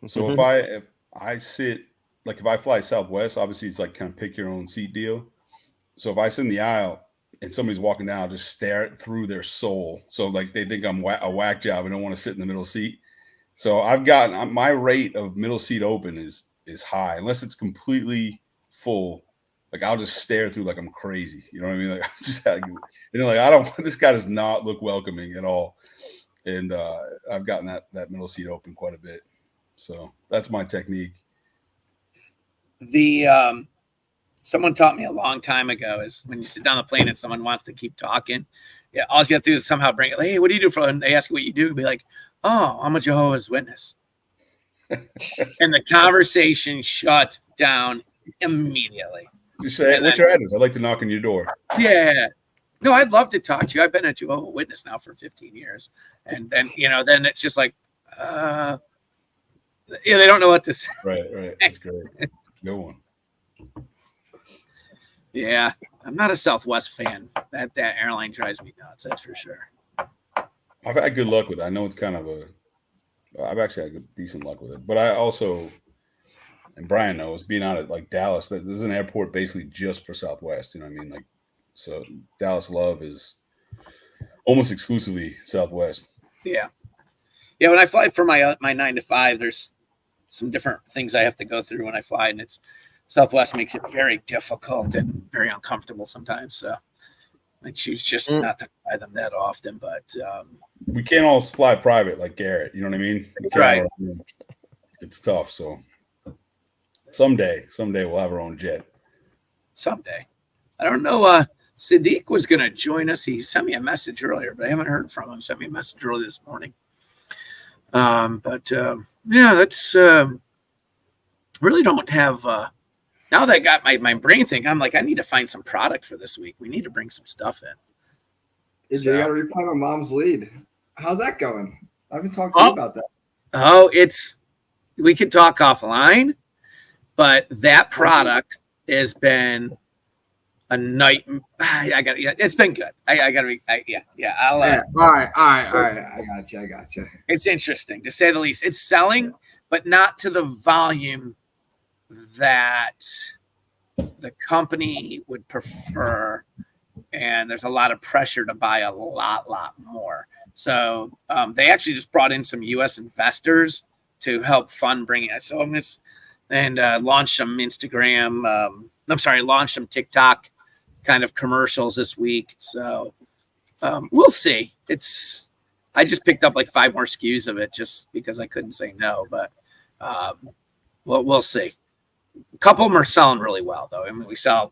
So if I sit, like if I fly Southwest, obviously it's like kind of pick your own seat deal. So if I sit in the aisle and somebody's walking down, I'll just stare through their soul. So like they think I'm a whack job and don't want to sit in the middle seat. So I've gotten my rate of middle seat open is high, unless it's completely full. Like I'll just stare through like I'm crazy. You know what I mean? Like I'm just like, I don't. This guy does not look welcoming at all. And I've gotten that middle seat open quite a bit. So that's my technique. Someone taught me a long time ago is when you sit down the plane and someone wants to keep talking, yeah, all you have to do is somehow bring it. Hey, what do you do for? And they ask you what you do, be like, oh, I'm a Jehovah's Witness. And the conversation shut down immediately. You say, what's your address? I'd like to knock on your door. Yeah. No, I'd love to talk to you. I've been a Jehovah's Witness now for 15 years. And then, then it's just like, they don't know what to say. Right. That's great. Good one. Yeah. I'm not a Southwest fan. That airline drives me nuts. That's for sure. I've had good luck with it. I know it's kind of I've actually had decent luck with it. But I also, and Brian knows, being out at like Dallas, there's an airport basically just for Southwest. You know what I mean? Like, so Dallas Love is almost exclusively Southwest. Yeah. Yeah. When I fly for my 9 to 5, there's some different things I have to go through when I fly, and Southwest makes it very difficult and very uncomfortable sometimes. So I choose just not to fly them that often, but we can't all fly private like Garrett. You know what I mean? Right. It's tough. So someday we'll have our own jet. Someday. I don't know. Sadiq was going to join us. He sent me a message earlier, but I haven't heard from him. Sent me a message early this morning. Yeah, that's really don't have. Now that I got my brain thinking, I'm like, I need to find some product for this week. We need to bring some stuff in. You got to reply my mom's lead. How's that going? I haven't talked to you about that. Oh, we could talk offline, but that product has been a night. It's been good. I got to be. Yeah. All right. I got you. It's interesting to say the least. It's selling, but not to the volume that the company would prefer, and there's a lot of pressure to buy a lot more. So they actually just brought in some U.S. investors to help fund bringing it. So launched some Instagram. Launched some TikTok kind of commercials this week. So we'll see. I just picked up like 5 more SKUs of it just because I couldn't say no, but we'll see. A couple of them are selling really well, though. I mean, we sell,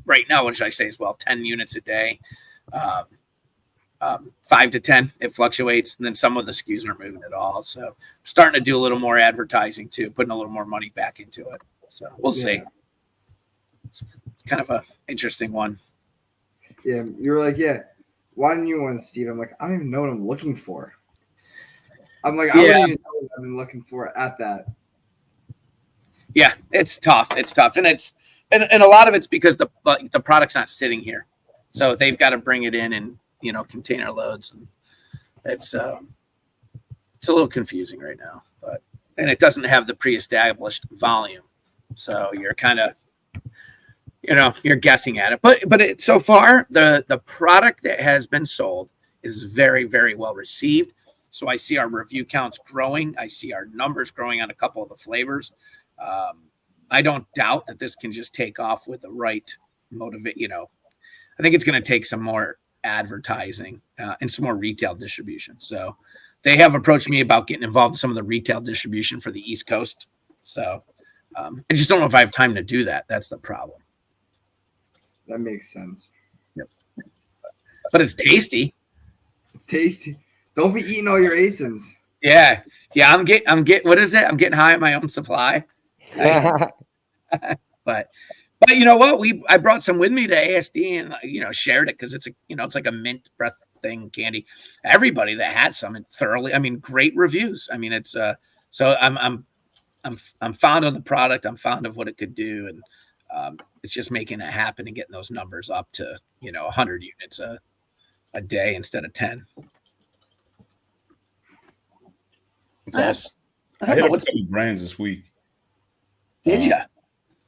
right now, what should I say as well, 10 units a day, 5 to 10. It fluctuates, and then some of the SKUs aren't moving at all. So I'm starting to do a little more advertising, too, putting a little more money back into it. So we'll see. It's kind of an interesting one. Yeah, you were like, yeah, why didn't you want Steve? I'm like, I don't even know what I'm looking for. I'm like, I don't even know what I've been looking for at that. Yeah, it's tough. And a lot of it's because the product's not sitting here, so they've got to bring it in and container loads, and it's a little confusing right now. And it doesn't have the pre-established volume, so you're kind of you're guessing at it. But so far the product that has been sold is very, very well received. So I see our review counts growing. I see our numbers growing on a couple of the flavors. I don't doubt that this can just take off with the right motivate. I think it's going to take some more advertising and some more retail distribution. So they have approached me about getting involved in some of the retail distribution for the East Coast. So I just don't know if I have time to do that. That's the problem. That makes sense. Yep. But it's tasty. It's tasty. Don't be eating all your Asins. Yeah. I'm getting what is it? I'm getting high on my own supply. But you know what? I brought some with me to ASD and shared it because it's it's like a mint breath thing candy. Everybody that had some and thoroughly, great reviews. It's so I'm fond of the product. I'm fond of what it could do, and it's just making it happen and getting those numbers up to 100 units a day instead of 10. It's awesome. I hit up a couple brands this week. Did you?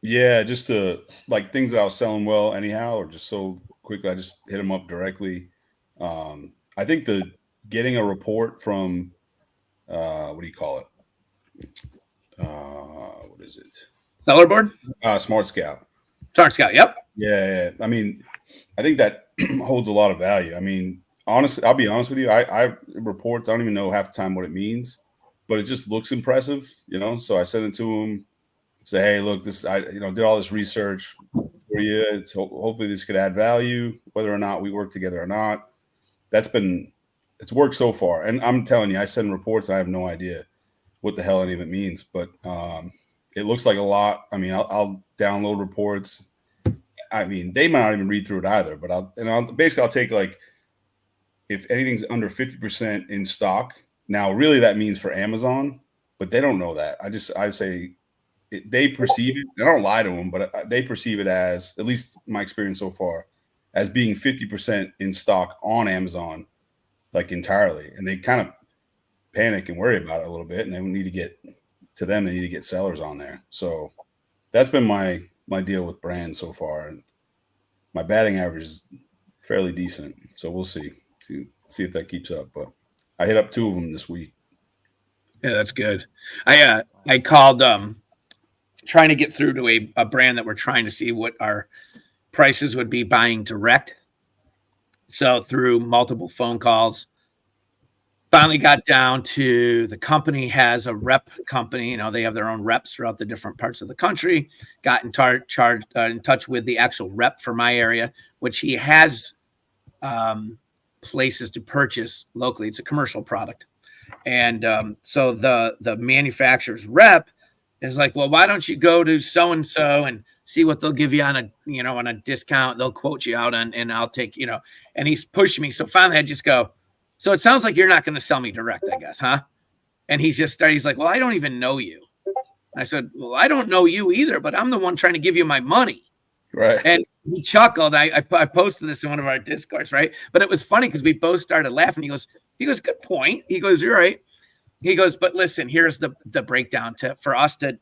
Yeah, just to like things that I was selling well anyhow, or just so quickly. I just hit them up directly. I think getting a report from what do you call it? What is it? Seller board? Smart Scout. Smart Scout. Yep. Yeah. I think that holds a lot of value. Honestly, I'll be honest with you. I reports, I don't even know half the time what it means, but it just looks impressive, So I sent it to him, say, hey, look, I did all this research for you. Hopefully this could add value, whether or not we work together or not. It's worked so far. And I'm telling you, I send reports. I have no idea what the hell any of it means, but it looks like a lot. I'll download reports. They might not even read through it either, but I'll take like, if anything's under 50% in stock. Now, really that means for Amazon, but they don't know that. I say they perceive it. I don't lie to them, but they perceive it as, at least my experience so far, as being 50% in stock on Amazon, like entirely. And they kind of panic and worry about it a little bit, and they need to get sellers on there. So that's been my deal with brands so far, and my batting average is fairly decent. So we'll see if that keeps up. But I hit up 2 of them this week. Yeah, that's good. I called trying to get through to a brand that we're trying to see what our prices would be buying direct. So through multiple phone calls, finally got down to the company has a rep company. They have their own reps throughout the different parts of the country. Got in touch with the actual rep for my area, which he has places to purchase locally. It's a commercial product. And so the manufacturer's rep is like, well, why don't you go to so-and-so and see what they'll give you on a discount. They'll quote you out and I'll take, and he's pushing me. So finally I just go, so it sounds like you're not going to sell me direct, I guess, huh? And he's like, well, I don't even know you. I said, well, I don't know you either, but I'm the one trying to give you my money. Right. And he chuckled. I posted this in one of our Discords, right? But it was funny because we both started laughing. He goes, good point. He goes, you're right. He goes, but listen, here's the breakdown. For us to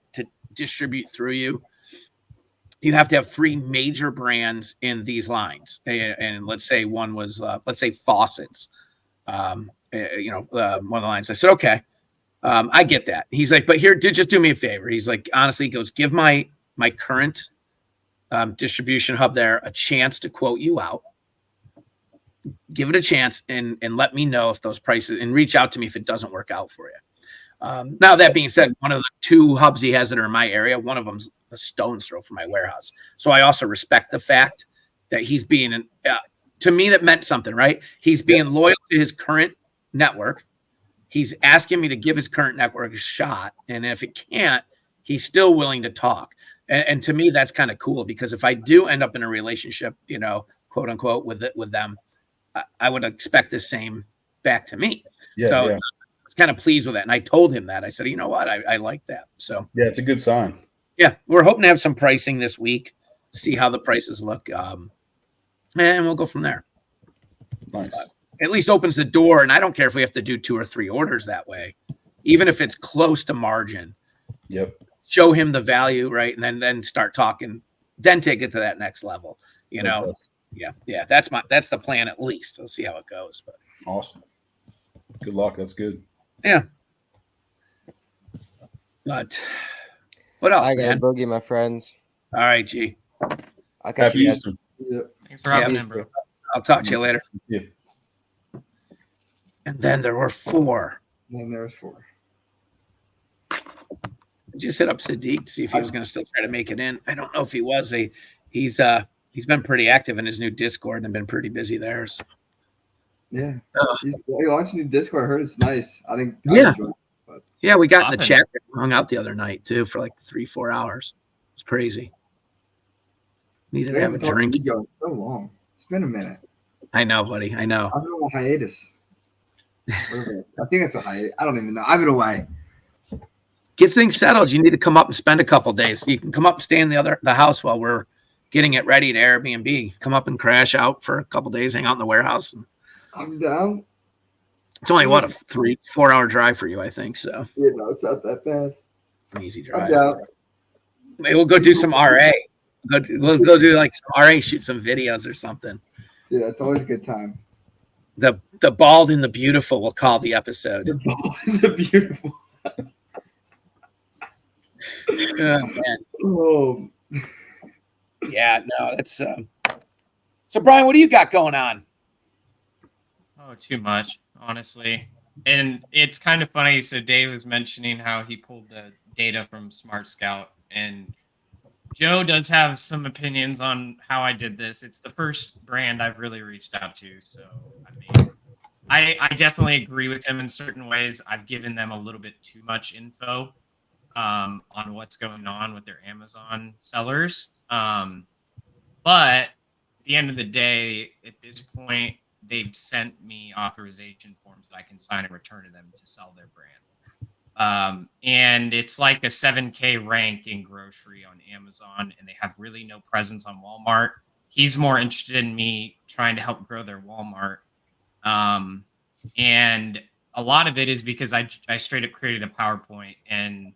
distribute through you, you have to have 3 major brands in these lines. And let's say one was, let's say faucets. One of the lines. I said, okay, I get that. He's like, but here, just do me a favor. He's like, honestly, he goes, give my current distribution hub there a chance to quote you out. Give it a chance and let me know if those prices, and reach out to me if it doesn't work out for you. Now, that being said, one of the 2 hubs he has that are in my area, one of them's a stone's throw from my warehouse. So I also respect the fact that he's being, to me, that meant something, right? He's being loyal to his current network. He's asking me to give his current network a shot. And if it can't, he's still willing to talk. And to me, that's kind of cool, because if I do end up in a relationship, quote unquote, with them, I would expect the same back to me. Yeah, so yeah. I was kind of pleased with that. And I told him that. I said, you know what? I like that. So yeah, it's a good sign. Yeah, we're hoping to have some pricing this week, see how the prices look. And we'll go from there. Nice. At least opens the door. And I don't care if we have to do 2 or 3 orders that way, even if it's close to margin. Yep. Show him the value, right? And then start talking, then take it to that next level. Yeah. That's the plan at least. We'll see how it goes. But awesome. Good luck. That's good. But what else, I got a man? boogie, my friends. All right, G. I'll catch Happy you guys. Easter. Yeah. Thanks for hopping in, bro. I'll talk to you later. Yeah. And then there were 4. And then there's 4. I just hit up Sadiq to see if he was going to still try to make it in. I don't know if he was. He's been pretty active in his new Discord and been pretty busy there. So. Yeah. He launched a new Discord. I heard it's nice. I think Yeah. I enjoyed it. Yeah, we got in the Awesome. chat and hung out the other night too for like 3-4 hours. It's crazy. Needed to have a drink. Going so long. It's been a minute. I know, buddy. I know. I've been on a hiatus. I think it's a hiatus. I don't even know. I've been away. Get things settled. You need to come up and spend a couple days. You can come up and stay in the house while we're getting it ready to Airbnb. Come up and crash out for a couple days, hang out in the warehouse. I'm down. It's only what, a 3-4 hour drive for you, I think. So You know, it's not that bad. an easy I'm drive. down. Maybe we'll go do some RA. We'll go do like some RA, shoot some videos or something. Yeah, it's always a good time. The bald and the beautiful, we'll call the episode. The ball and the beautiful. Oh, man. Oh, Yeah, no, that's so Brian, what do you got going on? Oh, too much, honestly. And it's kind of funny. So Dave was mentioning how he pulled the data from Smart Scout, and Joe does have some opinions on how I did this. It's the first brand I've really reached out to. So, I mean, I definitely agree with him in certain ways. I've given them a little bit too much info on what's going on with their Amazon sellers. But at the end of the day, at this point, they've sent me authorization forms that I can sign and return to them to sell their brand. And it's like a 7K rank in grocery on Amazon, and they have really no presence on Walmart. He's more interested in me trying to help grow their Walmart. And a lot of it is because I straight up created a PowerPoint and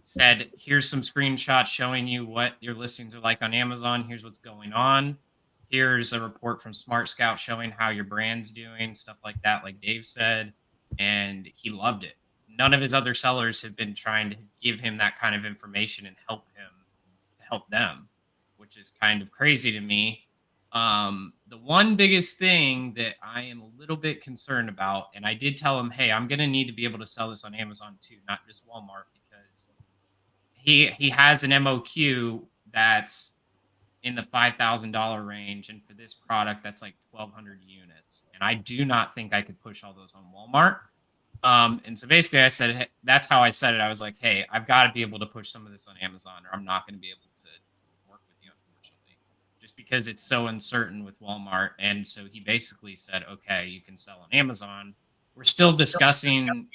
said, here's some screenshots showing you what your listings are like on Amazon. Here's what's going on. Here's a report from Smart Scout showing how your brand's doing, stuff like that, like Dave said. And he loved it. None of his other sellers have been trying to give him that kind of information and help him to help them, which is kind of crazy to me. The one biggest thing that I am a little bit concerned about, and I did tell him, hey, I'm going to need to be able to sell this on Amazon too, not just Walmart, because he has an MOQ that's in the $5,000 range, and for this product, that's like 1,200 units. And I do not think I could push all those on Walmart. And so basically, I said, hey, that's how I said it. I was like, hey, I've got to be able to push some of this on Amazon, or I'm not going to be able to work with you, unfortunately, just because it's so uncertain with Walmart. And so he basically said, okay, you can sell on Amazon. We're still discussing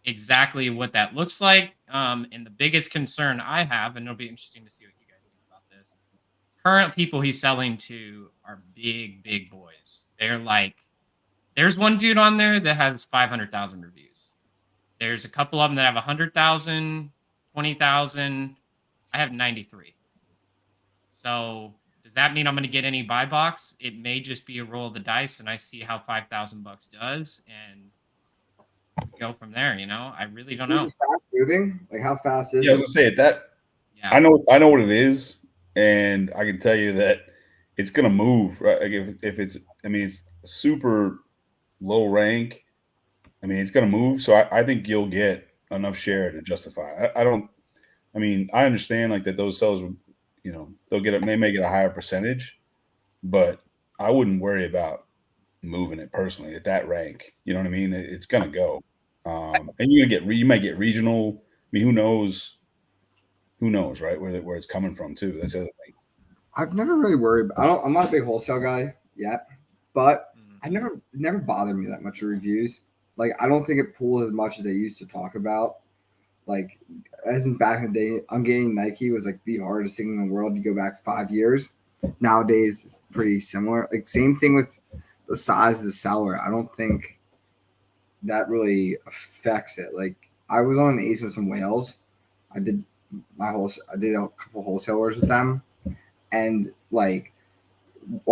exactly what that looks like. And the biggest concern I have, and it'll be interesting to see what you guys think about this. Current people he's selling to are big boys. They're like, there's one dude on there that has 500,000 reviews. There's a couple of them that have 100,000, 20,000. I have 93. So does that mean I'm going to get any buy box? It may just be a roll of the dice, and I see how $5,000 does, and go from there. You know, I really don't know. Is it fast moving? Like how fast is Yeah, I was it? gonna say it. That Yeah. I know what it is, and I can tell you that it's gonna move. Right? Like if it's, I mean, it's super low rank. I mean, it's gonna move. So I think you'll get enough share to justify. I mean, I understand like that those sellers would, you know, they may get a higher percentage, but I wouldn't worry about moving it personally at that rank. You know what I mean? It's gonna go, and you might get regional. I mean, who knows? Who knows, right? Where it's coming from too. That's the other thing. I've never really worried. I'm not a big wholesale guy yet, but I never bothered me that much with reviews. Like I don't think it pulls as much as they used to talk about. Like as in back in the day, I'm getting Nike was like the hardest thing in the world. You go back 5 years. Nowadays it's pretty similar. Like same thing with the size of the seller. I don't think that really affects it. Like I was on an Ace with some whales. I did a couple wholesalers with them, and like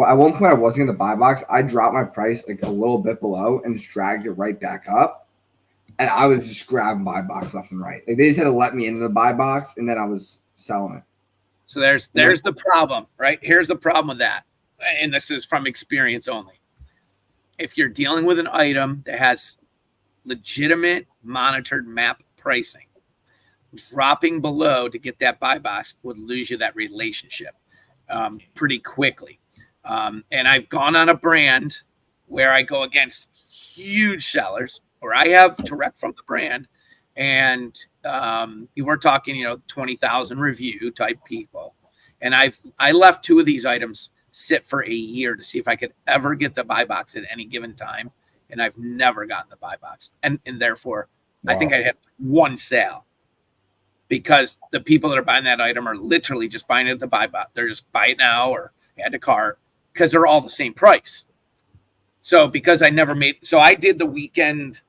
at one point I wasn't in the buy box. I dropped my price like a little bit below and just dragged it right back up. And I was just grabbing buy box left and right. Like they just had to let me into the buy box, and then I was selling it. So there's the problem, right? Here's the problem with that. And this is from experience only. If you're dealing with an item that has legitimate monitored map pricing, dropping below to get that buy box would lose you that relationship pretty quickly. And I've gone on a brand where I go against huge sellers, or I have direct from the brand, and we're talking, 20,000 review type people. And I left 2 of these items sit for a year to see if I could ever get the buy box at any given time. And I've never gotten the buy box. And therefore, wow. I think I had 1 sale because the people that are buying that item are literally just buying it at the buy box. They're just buy it now or add to cart because they're all the same price. So because I did the weekend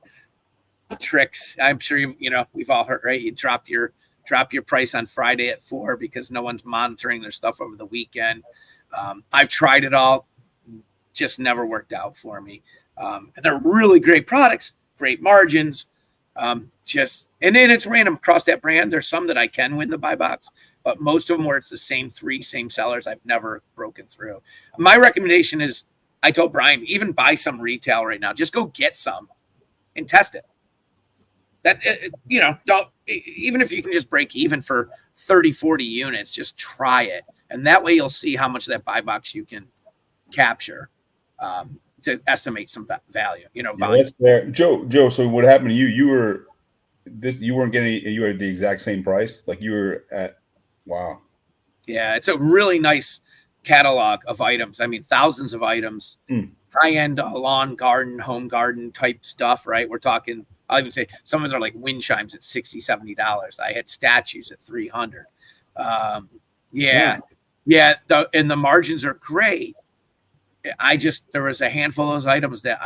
tricks. I'm sure we've all heard, right? You drop your price on Friday at 4 because no one's monitoring their stuff over the weekend. I've tried it all, just never worked out for me. And they're really great products, great margins. And then it's random across that brand. There's some that I can win the buy box, but most of them where it's the same 3 same sellers, I've never broken through. My recommendation is, I told Brian, even buy some retail right now. Just go get some and test it. That, don't, even if you can just break even for 30, 40 units, just try it. And that way you'll see how much of that buy box you can capture to estimate some value, value. That's fair. Joe, so what happened to you? You were at the exact same price? Like you were at, wow. Yeah, it's a really nice catalog of items. I mean, thousands of items, high-end lawn garden, home garden type stuff, right? We're talking, I'll even say some of them are like wind chimes at $60, $70. I had statues at $300. And the margins are great. There was a handful of those items that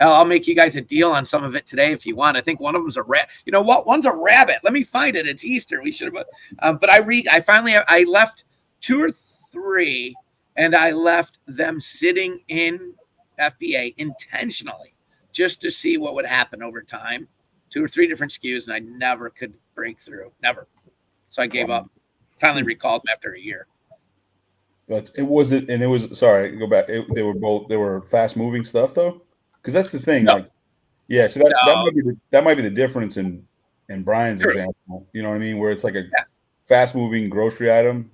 I'll make you guys a deal on some of it today if you want. I think one of them's a rat. You know what? One's a rabbit. Let me find it. It's Easter. We should have, but I left 2 or 3 and I left them sitting in FBA intentionally just to see what would happen over time. 2 or 3 different SKUs, and I never could break through. Never. So I gave up. Finally recalled them after a year. Sorry, go back. They were fast moving stuff though, because that's the thing. No. So that might be the difference in Brian's example. You know what I mean? Where it's like a fast moving grocery item.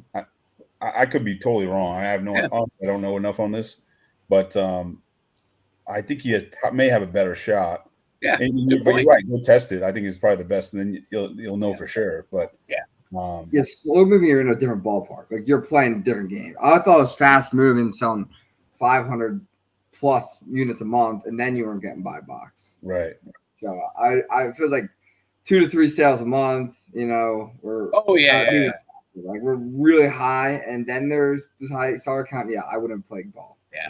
I could be totally wrong. I have honestly, I don't know enough on this, but I think he may have a better shot. Yeah, but you're right. Go test it. I think it's probably the best, and then you'll know for sure. But slow moving, you're in a different ballpark. Like you're playing a different game. I thought it was fast moving, selling 500 plus units a month, and then you weren't getting buy box. Right. So I feel like 2 to 3 sales a month. We're like we're really high, and then there's this high seller count. Yeah, I wouldn't play ball. Yeah,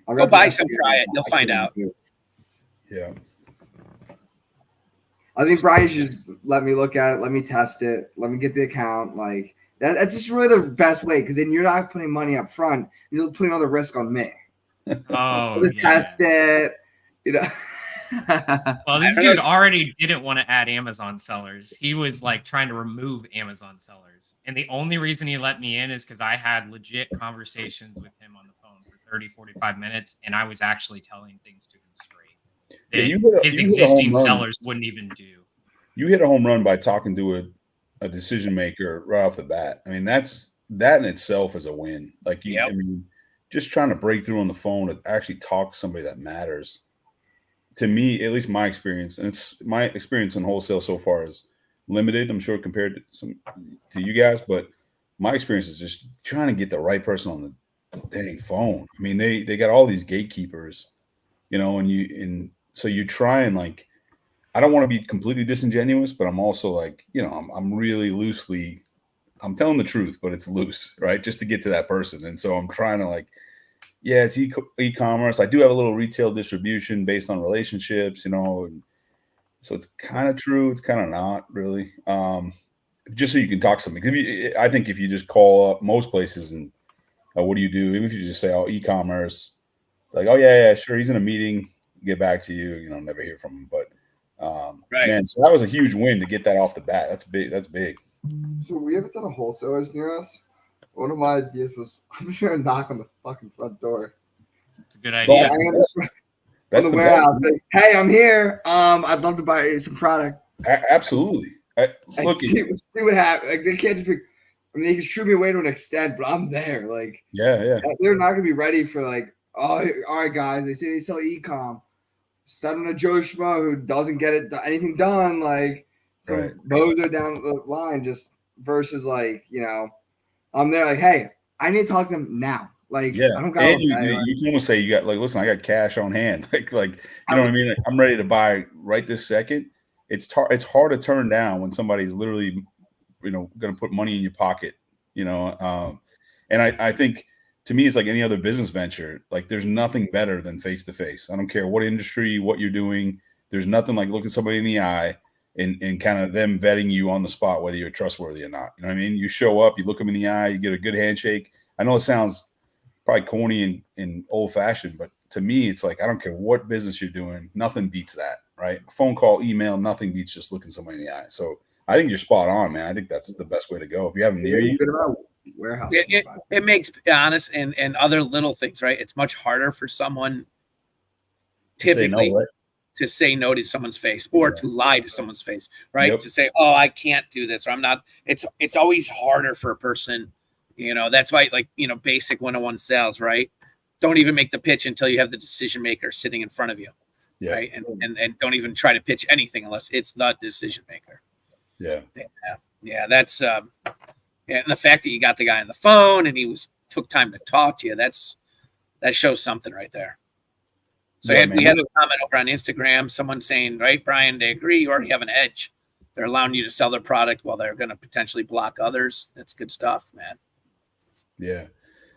Go buy some, try it. You'll find out. Yeah. I think Brian should just let me look at it, let me test it, let me get the account. Like that's just really the best way, because then you're not putting money up front, you're putting all the risk on me. Test it, Well, this dude already didn't want to add Amazon sellers. He was like trying to remove Amazon sellers. And the only reason he let me in is because I had legit conversations with him on the phone for 30, 45 minutes. And I was actually telling things to him straight. His existing sellers wouldn't even do. You hit a home run by talking to a decision maker right off the bat. I mean, that in itself is a win. Like I mean, just trying to break through on the phone to actually talk to somebody that matters. To me, at least my experience, and it's my experience in wholesale so far is limited, I'm sure, compared to you guys, but my experience is just trying to get the right person on the dang phone. I mean, they got all these gatekeepers, and so you try and like, I don't want to be completely disingenuous, but I'm also like, I'm really loosely, I'm telling the truth, but it's loose, right? Just to get to that person. And so I'm trying to like, it's e-commerce. I do have a little retail distribution based on relationships, and so it's kind of true. It's kind of not really. just so you can talk something. I think if you just call up most places and what do you do? Even if you just say, oh, e-commerce, like, oh yeah, sure, he's in a meeting, get back to you. You know, never hear from him. But Right. man, so that was a huge win to get that off the bat. That's big. That's big. So we haven't done a wholesalers near us. One of my ideas was I'm just gonna knock on the fucking front door. It's a good idea. That's the best. On That's the the warehouse. best. Like, hey, I'm here. I'd love to buy some product. Absolutely. Look, see what happens. Like they can't just be. I mean, they can shoot me away to an extent, but I'm there. Like, yeah. they're not gonna be ready for like, oh, all right, guys. They say they sell e-com. Suddenly, a Joe Schmo who doesn't get anything done, like some Right. bozo down the line, just versus like, you know, I'm there like, hey, I need to talk to them now. Like, Yeah, I don't got. and you can almost say you got like, listen, I got cash on hand. Like you know what I mean? Like, I'm ready to buy right this second. It's hard to turn down when somebody's literally, you know, going to put money in your pocket. You know, and I think to me it's like any other business venture. Like there's nothing better than face to face. I don't care what industry, what you're doing. There's nothing like looking somebody in the eye and kind of them vetting you on the spot whether you're trustworthy or not. You know what I mean? You show up, you look them in the eye, you get a good handshake. I know it sounds probably corny and old fashioned, but to me, it's like, I don't care what business you're doing. Nothing beats that, right? Phone call, email, nothing beats just looking somebody in the eye. So I think you're spot on, man. I think that's the best way to go. If you have them near you, Warehouse. It makes honest and other little things, right? It's much harder for someone typically to say no to someone's face or to lie to someone's face, right? Yep. To say, oh, I can't do this, or I'm not. It's always harder for a person. You know, that's why, like, you know, basic 101 sales, right? Don't even make the pitch until you have the decision maker sitting in front of you, right? And don't even try to pitch anything unless it's the decision maker. Yeah. That's and the fact that you got the guy on the phone and he took time to talk to you, that shows something right there. So we had a comment over on Instagram, someone saying, right, Brian, they agree. You already have an edge. They're allowing you to sell their product while they're going to potentially block others. That's good stuff, man. Yeah.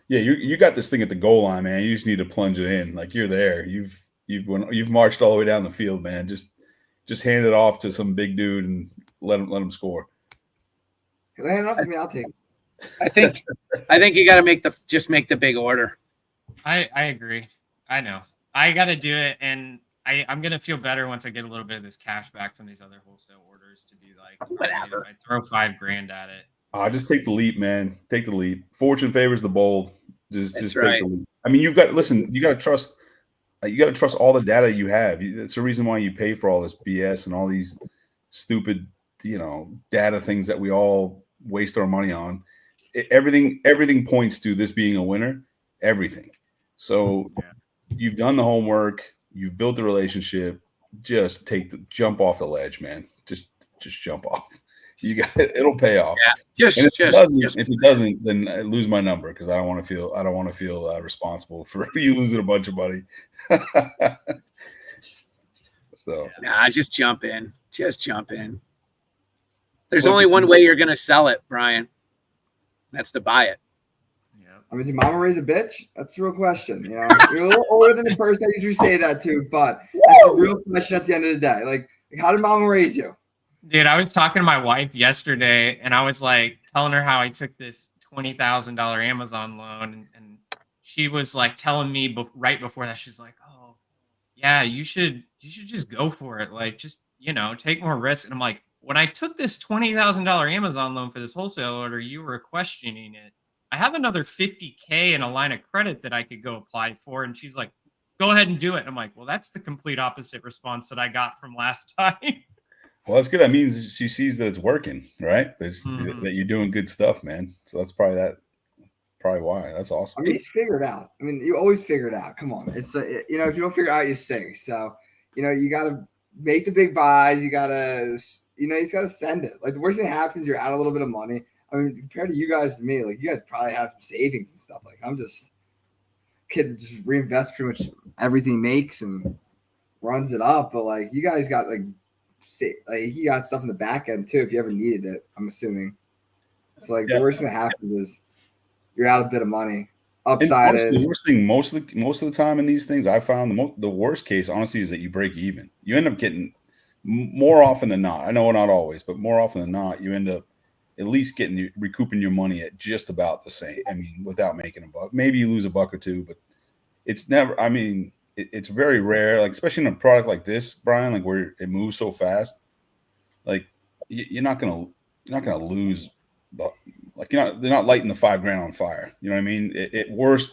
You got this thing at the goal line, man. You just need to plunge it in. Like you're there. You've marched all the way down the field, man. Just hand it off to some big dude and let him score. Hand it off to me, I'll take it. I think you got to just make the big order. I agree. I know. I got to do it, and I'm gonna feel better once I get a little bit of this cash back from these other wholesale orders to be like, whatever. I throw $5,000 at it. Just take the leap, man. Take the leap. Fortune favors the bold. Just right. Take the leap. I mean, you got to trust. You got to trust all the data you have. That's the reason why you pay for all this BS and all these stupid, you know, data things that we all waste our money on. Everything points to this being a winner. Everything. So you've done the homework. You've built the relationship. Just jump off the ledge, man. Just jump off. You got it. It'll pay off. Yeah. If it doesn't, then I lose my number because I don't want to feel responsible for you losing a bunch of money. So just jump in. Just jump in. There's only one way you're going to sell it, Brian. That's to buy it. Yeah. I mean, did mama raise a bitch? That's the real question. You know, you're a little older than the person I usually say that to, but that's a real question at the end of the day. Like how did mama raise you? Dude, I was talking to my wife yesterday, and I was like telling her how I took this $20,000 Amazon loan, and she was like telling me right before that, she's like, "Oh, yeah, you should just go for it. Like, just take more risks." And I'm like, when I took this $20,000 Amazon loan for this wholesale order, you were questioning it. I have another $50K in a line of credit that I could go apply for, and she's like, "Go ahead and do it." And I'm like, well, that's the complete opposite response that I got from last time. Well, that's good. That means she sees that it's working, right? That you're doing good stuff, man. So that's probably why. That's awesome. I mean, he's figured out. I mean, you always figure it out. Come on. It's if you don't figure it out, you sing. So, you got to make the big buys. You got to, you just got to send it. Like the worst thing that happens, you're out a little bit of money. I mean, compared to you guys to me, like you guys probably have some savings and stuff. Like I'm just a kid that just reinvests pretty much everything he makes and runs it up. But like you guys got he got stuff in the back end too if you ever needed it, I'm assuming. So the worst thing that happens is you're out a bit of money. Upside is the worst thing most of the time in these things I found the worst case honestly is that you break even. You end up getting more often than not. I know not always, but more often than not, you end up at least recouping your money at just about the same. I mean, without making a buck. Maybe you lose a buck or two, but it's never. I mean, it's very rare. Like especially in a product like this, Brian, like where it moves so fast. Like you're not gonna lose, but like they're not lighting the $5,000 on fire. You know what I mean?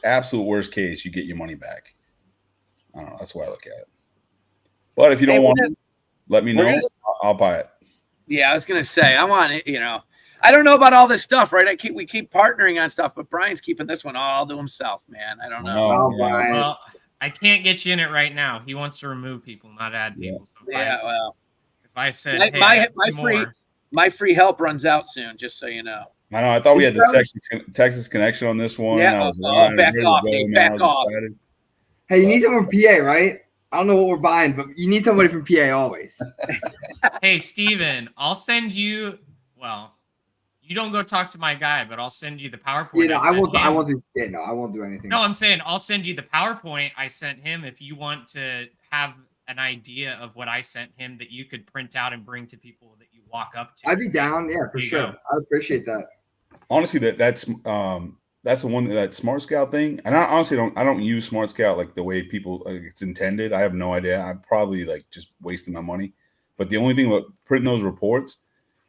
Absolute worst case, you get your money back. I don't know. That's why I look at it. But if you don't want it, let me know. I'll buy it. Yeah, I was gonna say I want it. You know, I don't know about all this stuff, right? We keep partnering on stuff, but Brian's keeping this one all to himself, man. I don't know. Oh, Brian. Well, I can't get you in it right now. He wants to remove people, not add people. So Well, if I said my free help runs out soon, just so you know. I know. I thought we had the Texas connection on this one. Yeah. Back off, Dave. Back off. Hey, you need someone from PA, right? I don't know what we're buying, but you need somebody from PA always. Hey, Steven, I'll send you. Well, you don't go talk to my guy, but I'll send you the PowerPoint. Yeah, no, I won't do. Yeah, no, I won't do anything. No, I'm saying I'll send you the PowerPoint I sent him if you want to have an idea of what I sent him that you could print out and bring to people that you walk up to. I'd be down. Yeah, for sure. I appreciate that. Honestly, that's the one, that Smart Scout thing. And I honestly don't use Smart Scout like the way people it's intended. I have no idea. I'm probably like just wasting my money. But the only thing about printing those reports,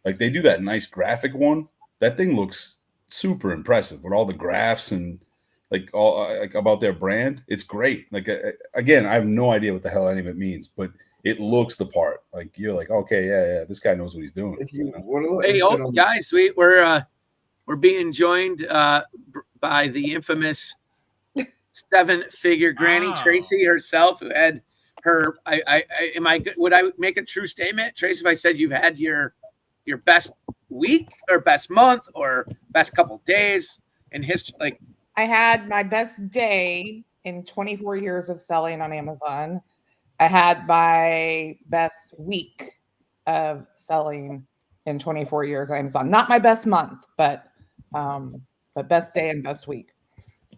like they do that nice graphic one. That thing looks super impressive with all the graphs and like all like about their brand. It's great. Like again, I have no idea what the hell any of it means, but it looks the part. Like you're like, okay, yeah, this guy knows what he's doing. If you Hey, guys, we're being joined by the infamous 7-figure Granny Tracy herself, who had her. Would I make a true statement, Tracy, if I said you've had your best week or best month or best couple days in history? Like, I had my best day in 24 years of selling on Amazon. I had my best week of selling in 24 years on Amazon. Not my best month, but best day and best week.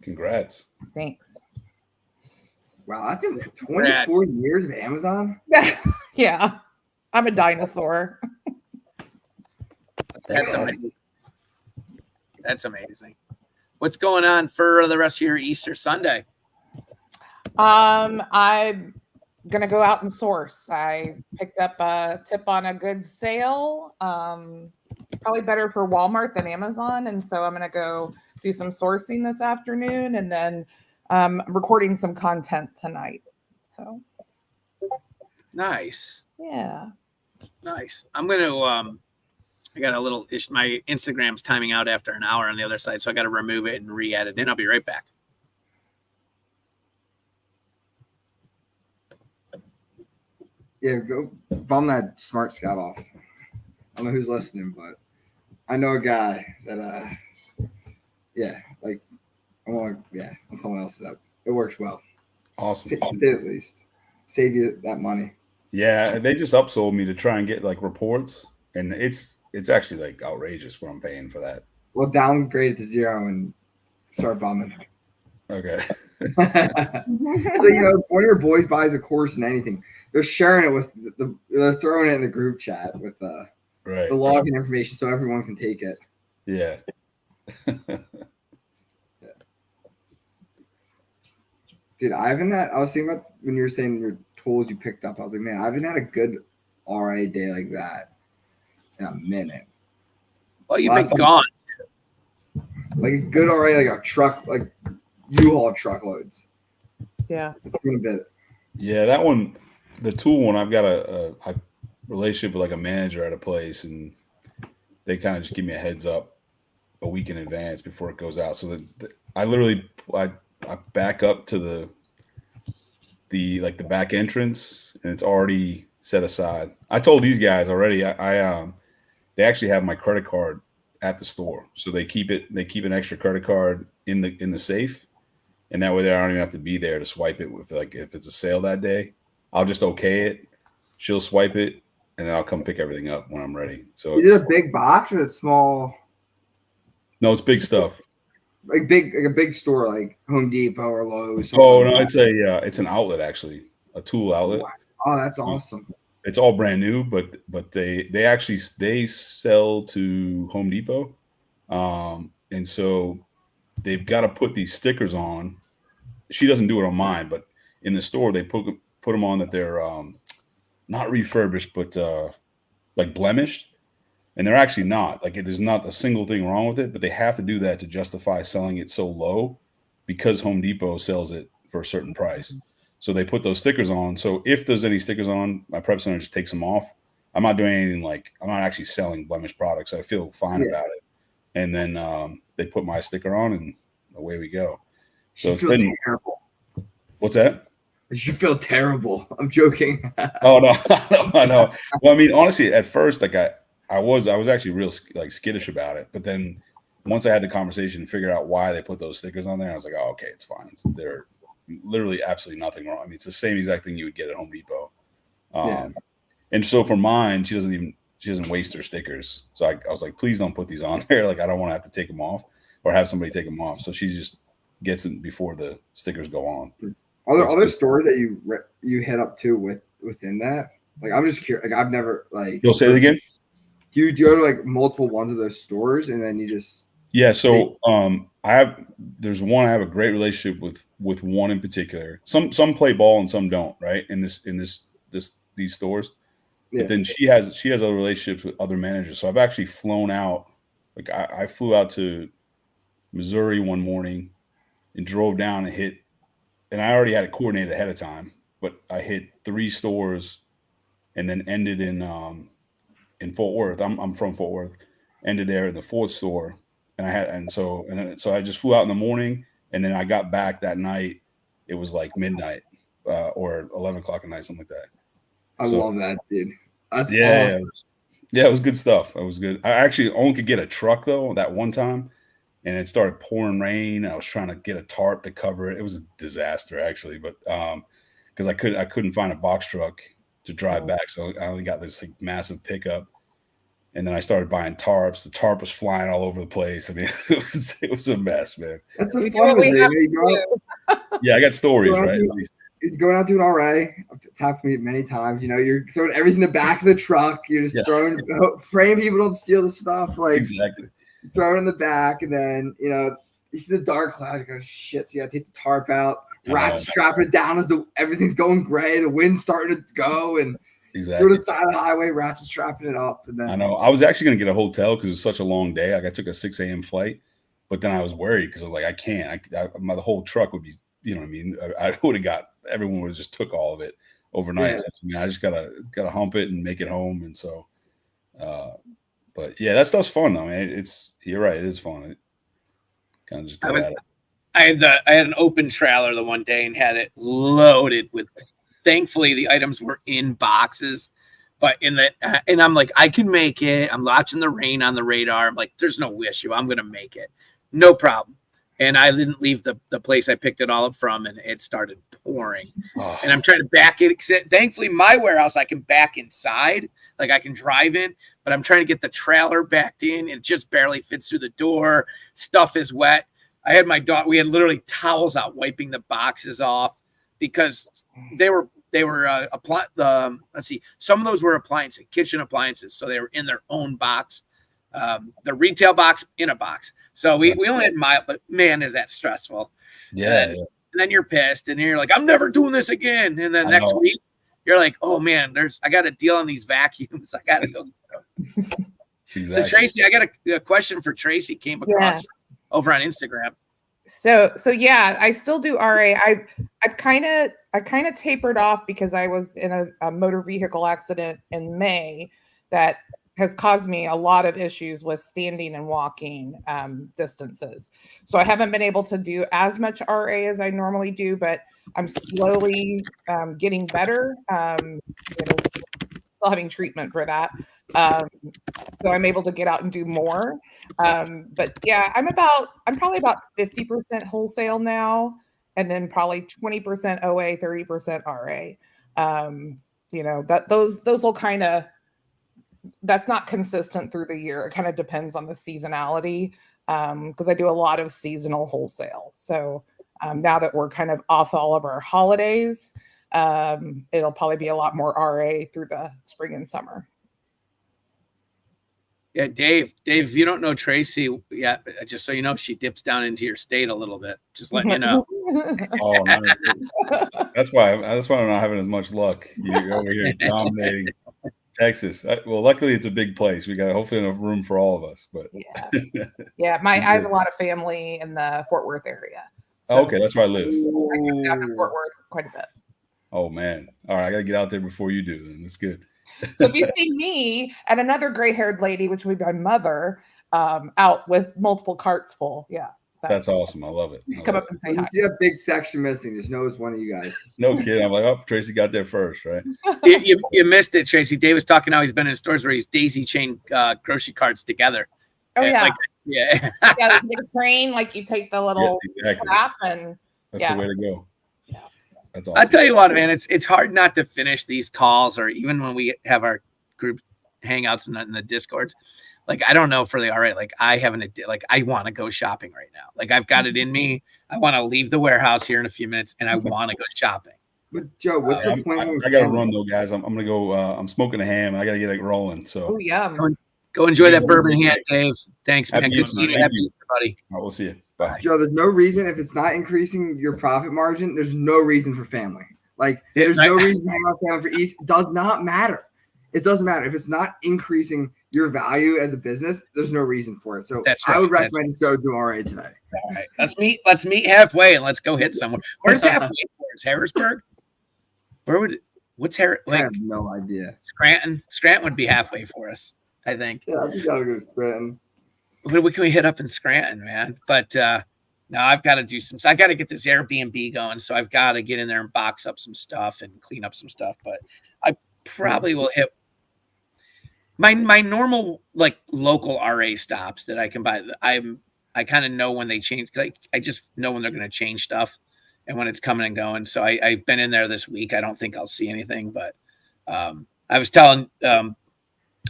Congrats. Thanks. Wow, that's 24 years of Amazon? Yeah. I'm a dinosaur. That's amazing. What's going on for the rest of your Easter Sunday? I'm gonna go out and source. I picked up a tip on a good sale. Probably better for Walmart than Amazon, and so I'm gonna go do some sourcing this afternoon, and then recording some content tonight. So nice. Yeah. Nice. I'm gonna I got a little my Instagram's timing out after an hour on the other side, so I got to remove it and re-add it in. I'll be right back. Yeah, go bum that Smart Scout off. I don't know who's listening, but I know a guy that I want someone else that it works well. Awesome. Say at least. Save you that money. Yeah, they just upsold me to try and get like reports, and it's actually like outrageous what I'm paying for that. We'll downgrade it to 0 and start bumming. Okay. So if one of your boys buys a course in anything, they're sharing it with they're throwing it in the group chat with the login information so everyone can take it. Yeah. Dude, I was thinking about when you were saying your tools you picked up. I was like, man, I haven't had a good RA day like that in a minute. Well, you've been gone. Like a good RA, like a truck, like U-Haul truckloads. Yeah. It's been a bit. Yeah, that one, the tool one, I've got a relationship with like a manager at a place, and they kind of just give me a heads up a week in advance before it goes out. So that I back up to the back entrance, and it's already set aside. I told these guys already. They actually have my credit card at the store, so they keep an extra credit card in the safe, and that way I don't even have to be there to swipe it. If it's a sale that day, I'll just okay it. She'll swipe it, and then I'll come pick everything up when I'm ready. So is it a big box or it's small? No, it's big stuff. Like a big store like Home Depot or Lowe's. Oh no, it's an outlet actually, a tool outlet. Wow. Oh, that's awesome. it's all brand new, but they actually they sell to Home Depot, and so they've got to put these stickers on. She doesn't do it on mine, but in the store they put them on that they're not refurbished, but like blemished, and they're actually not. Like there's not a single thing wrong with it, but they have to do that to justify selling it so low because Home Depot sells it for a certain price. So they put those stickers on. So if there's any stickers on, my prep center just takes them off. I'm not doing anything like I'm not actually selling blemished products. I feel fine about it. And then they put my sticker on, and away we go. So it's been terrible. What's that? You feel terrible. I'm joking. Oh no, I know. Well, I mean, honestly, at first, like I was actually real like skittish about it, but then once I had the conversation and figured out why they put those stickers on there, I was like, oh, okay, it's fine. They're literally absolutely nothing wrong. I mean, it's the same exact thing you would get at Home Depot. And so for mine, she doesn't waste her stickers. So I was like, please don't put these on there. Like I don't want to have to take them off or have somebody take them off. So she just gets it before the stickers go on. Are there other stores that you hit up to within that? Like I'm just curious. Like I've never like. You'll say it again. Do you go to like multiple ones of those stores and then you just? Yeah. So there's one I have a great relationship with one in particular. Some play ball and some don't. Right in these stores. Yeah. But then she has other relationships with other managers. So I've actually flown out. Like I flew out to Missouri one morning and drove down and hit. And I already had it coordinated ahead of time, but I hit 3 stores and then ended in Fort Worth. I'm from Fort Worth. Ended there in the 4th store, and so I just flew out in the morning, and then I got back that night. It was like midnight or 11 o'clock at night, something like that. I love that, dude. That's yeah, awesome. Yeah, it was good stuff. It was good. I actually only could get a truck though that one time. And it started pouring rain. I was trying to get a tarp to cover it. It was a disaster actually, but because I couldn't find a box truck to drive back, so I only got this like massive pickup. And then I started buying tarps. The tarp was flying all over the place. I mean, it was a mess, man. That's the fun with it. Yeah, I got stories, right? You're going out doing RA. It's happened to me many times. You know, you're throwing everything in the back of the truck. You're just praying people don't steal the stuff. Like exactly. Throw it in the back, and then you see the dark cloud. You go, shit! So you got to take the tarp out. Rats strapping it down as everything's going gray. The wind's starting to go, and exactly through the side of the highway, rats are strapping it up. And then I know I was actually going to get a hotel because it was such a long day. Like I took a 6 a.m. flight, but then I was worried because I was like, I can't. The whole truck would be, you know what I mean? I would have got everyone would have just took all of it overnight. Yeah. So, I mean, I just gotta hump it and make it home, and so. But yeah, that stuff's fun though, man. You're right, it is fun. It kind of just go at it. I had an open trailer the one day and had it loaded with. Thankfully, the items were in boxes, but and I'm like, I can make it. I'm watching the rain on the radar. I'm like, there's no issue. I'm gonna make it, no problem. And I didn't leave the place I picked it all up from, and it started pouring. Oh. And I'm trying to back it. Thankfully, my warehouse I can back inside, like I can drive in. But I'm trying to get the trailer backed in. It just barely fits through the door. Stuff is wet. I had my dog. We had literally towels out wiping the boxes off because they were let's see. Some of those were appliances, kitchen appliances, so they were in their own box. The retail box in a box. So we only had mild, but man, is that stressful. Yeah. And then you're pissed and you're like, I'm never doing this again. And then next week you're like, oh man, I got a deal on these vacuums. I got to go. Exactly. So Tracy, I got a question for Tracy came across over on Instagram. So yeah, I still do RA. I kind of tapered off because I was in a motor vehicle accident in May that has caused me a lot of issues with standing and walking distances. So I haven't been able to do as much RA as I normally do, but I'm slowly getting better. Still having treatment for that. So I'm able to get out and do more. But yeah, I'm probably about 50% wholesale now, and then probably 20% OA, 30% RA. Those will kind of, that's not consistent through the year. It kind of depends on the seasonality because I do a lot of seasonal wholesale. So now that we're kind of off all of our holidays, It'll probably be a lot more RA through the spring and summer. Yeah, Dave, if you don't know Tracy, yeah, just so you know, she dips down into your state a little bit. Just letting you know. Oh, nice. That's why I'm not having as much luck. You're over here dominating Texas. Well, luckily it's a big place. We got hopefully enough room for all of us. But yeah, I have a lot of family in the Fort Worth area. So okay, that's where I live. I go down to Fort Worth quite a bit. Oh man! All right, I gotta get out there before you do. Then that's good. So if you see me and another gray-haired lady, which would be my mother, out with multiple carts full, that's awesome. I love it. Come up and say hi. You see that big section missing? Just know it's one of you guys. No kidding. I'm like, oh, Tracy got there first, right? you missed it, Tracy. Dave was talking how he's been in stores where he's daisy chained grocery carts together. Oh yeah, yeah. Yeah, like a train, like you take the little wrap and that's the way to go. That's awesome. I'll tell you what, man, it's hard not to finish these calls, or even when we have our group hangouts in the Discords. Like, I don't know for the RA, like I want to go shopping right now. Like I've got it in me. I want to leave the warehouse here in a few minutes and I want to go shopping. But Joe, what's the plan? I gotta run though, guys. I'm gonna go. I'm smoking a ham. I gotta get it rolling. So yeah, go enjoy that bourbon hand, Dave. Thanks, man. Good seeing you, everybody. All right, we'll see you. Bye. Joe, there's no reason if it's not increasing your profit margin. There's no reason for family. Like there's no reason to hang out with family for East. It does not matter. It doesn't matter if it's not increasing your value as a business. There's no reason for it. So I would recommend go do RA today. All right, let's meet halfway and let's go hit somewhere. Where's halfway? Where's Harrisburg? What's Harris? I have no idea. Scranton would be halfway for us, I think. Yeah, we gotta go to Scranton. What can we hit up in Scranton, man? But no, I've got to do I got to get this Airbnb going, so I've got to get in there and box up some stuff and clean up some stuff. But I probably will hit my normal like local RA stops that I can buy. I kind of know when they change. Like I just know when they're going to change stuff and when it's coming and going. So I've been in there this week. I don't think I'll see anything, but I was telling.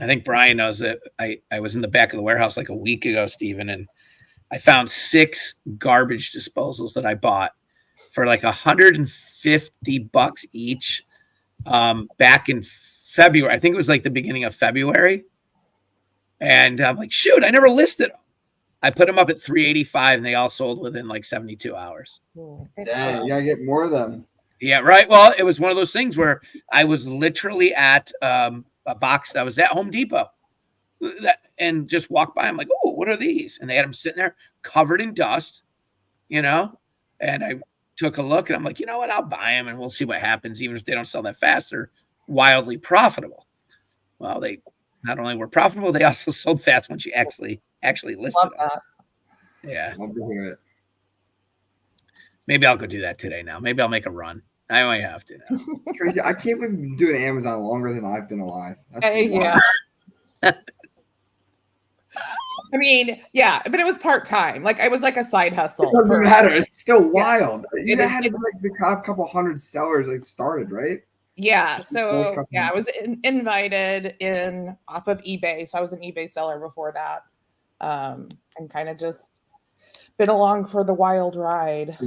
I think Brian knows that I was in the back of the warehouse like a week ago, Steven, and I found 6 garbage disposals that I bought for like $150 each back in February. I think it was like the beginning of February. And I'm like, shoot, I never listed them. I put them up at $385 and they all sold within like 72 hours. Dang, you gotta get more of them. Yeah, right. Well, it was one of those things where I was literally at a box. I was at Home Depot and just walked by. I'm like, oh, what are these? And they had them sitting there covered in dust, and I took a look and I'm like, you know what? I'll buy them and we'll see what happens. Even if they don't sell that fast, they're wildly profitable. Well, they not only were profitable, they also sold fast once you actually listed them. Yeah. Love to hear it. Maybe I'll go do that today now. Maybe I'll make a run. I might have to now. Tracy, I can't believe you've been doing Amazon longer than I've been alive. Yeah. I mean, yeah, but it was part-time. Like, it was like a side hustle. It doesn't matter. It's still wild. You had like the couple hundred sellers like started, right? Yeah. So yeah, I was invited in off of eBay. So I was an eBay seller before that. And kind of just been along for the wild ride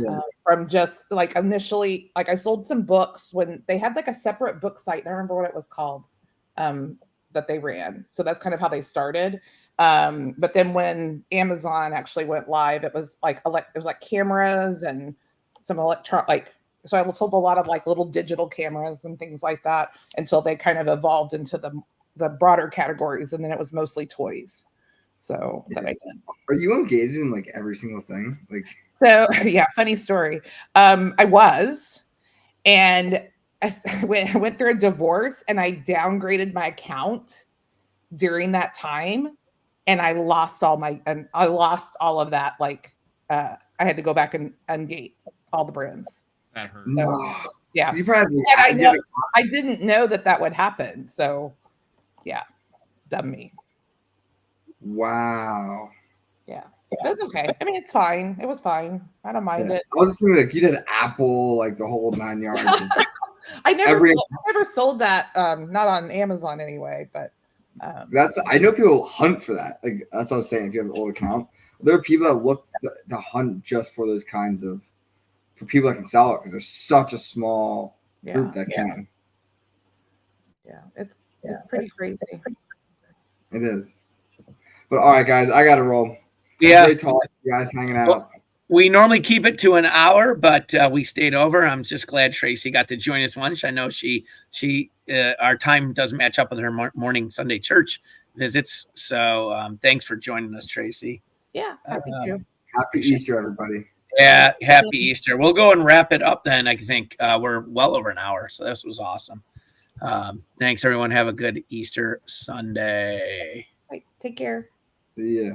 from just like initially, like I sold some books when they had like a separate book site. I don't remember what it was called that they ran. So that's kind of how they started. But then when Amazon actually went live, it was like it was like cameras and some so I sold a lot of like little digital cameras and things like that until they kind of evolved into the broader categories, and then it was mostly toys. So that I did. Are you engaged in like every single thing? Like, so yeah, funny story. I was, and I went through a divorce, and I downgraded my account during that time, and I lost all of that. Like, I had to go back and ungate all the brands. That hurt. no. Yeah, You probably I didn't know that would happen. So, yeah, dumb me. Wow. Yeah, it was okay. I mean, it's fine. It was fine. I don't mind it. I was assuming like you did Apple, like the whole 9 yards. I never sold that. Not on Amazon anyway, but I know people hunt for that. Like that's what I was saying. If you have an old account, there are people that look to hunt just for those kinds of for people that can sell it because there's such a small Yeah, group that can. yeah, it's pretty crazy. It is. But all right, guys, I got to roll. Yeah. Great talk, you guys hanging out. We normally keep it to an hour, but we stayed over. I'm just glad Tracy got to join us once. I know she our time doesn't match up with her morning Sunday church visits. So thanks for joining us, Tracy. Yeah, happy to. Happy Easter, everybody. Yeah, happy Easter. We'll go and wrap it up then. I think we're well over an hour, so this was awesome. Thanks, everyone. Have a good Easter Sunday. Right, take care. See ya.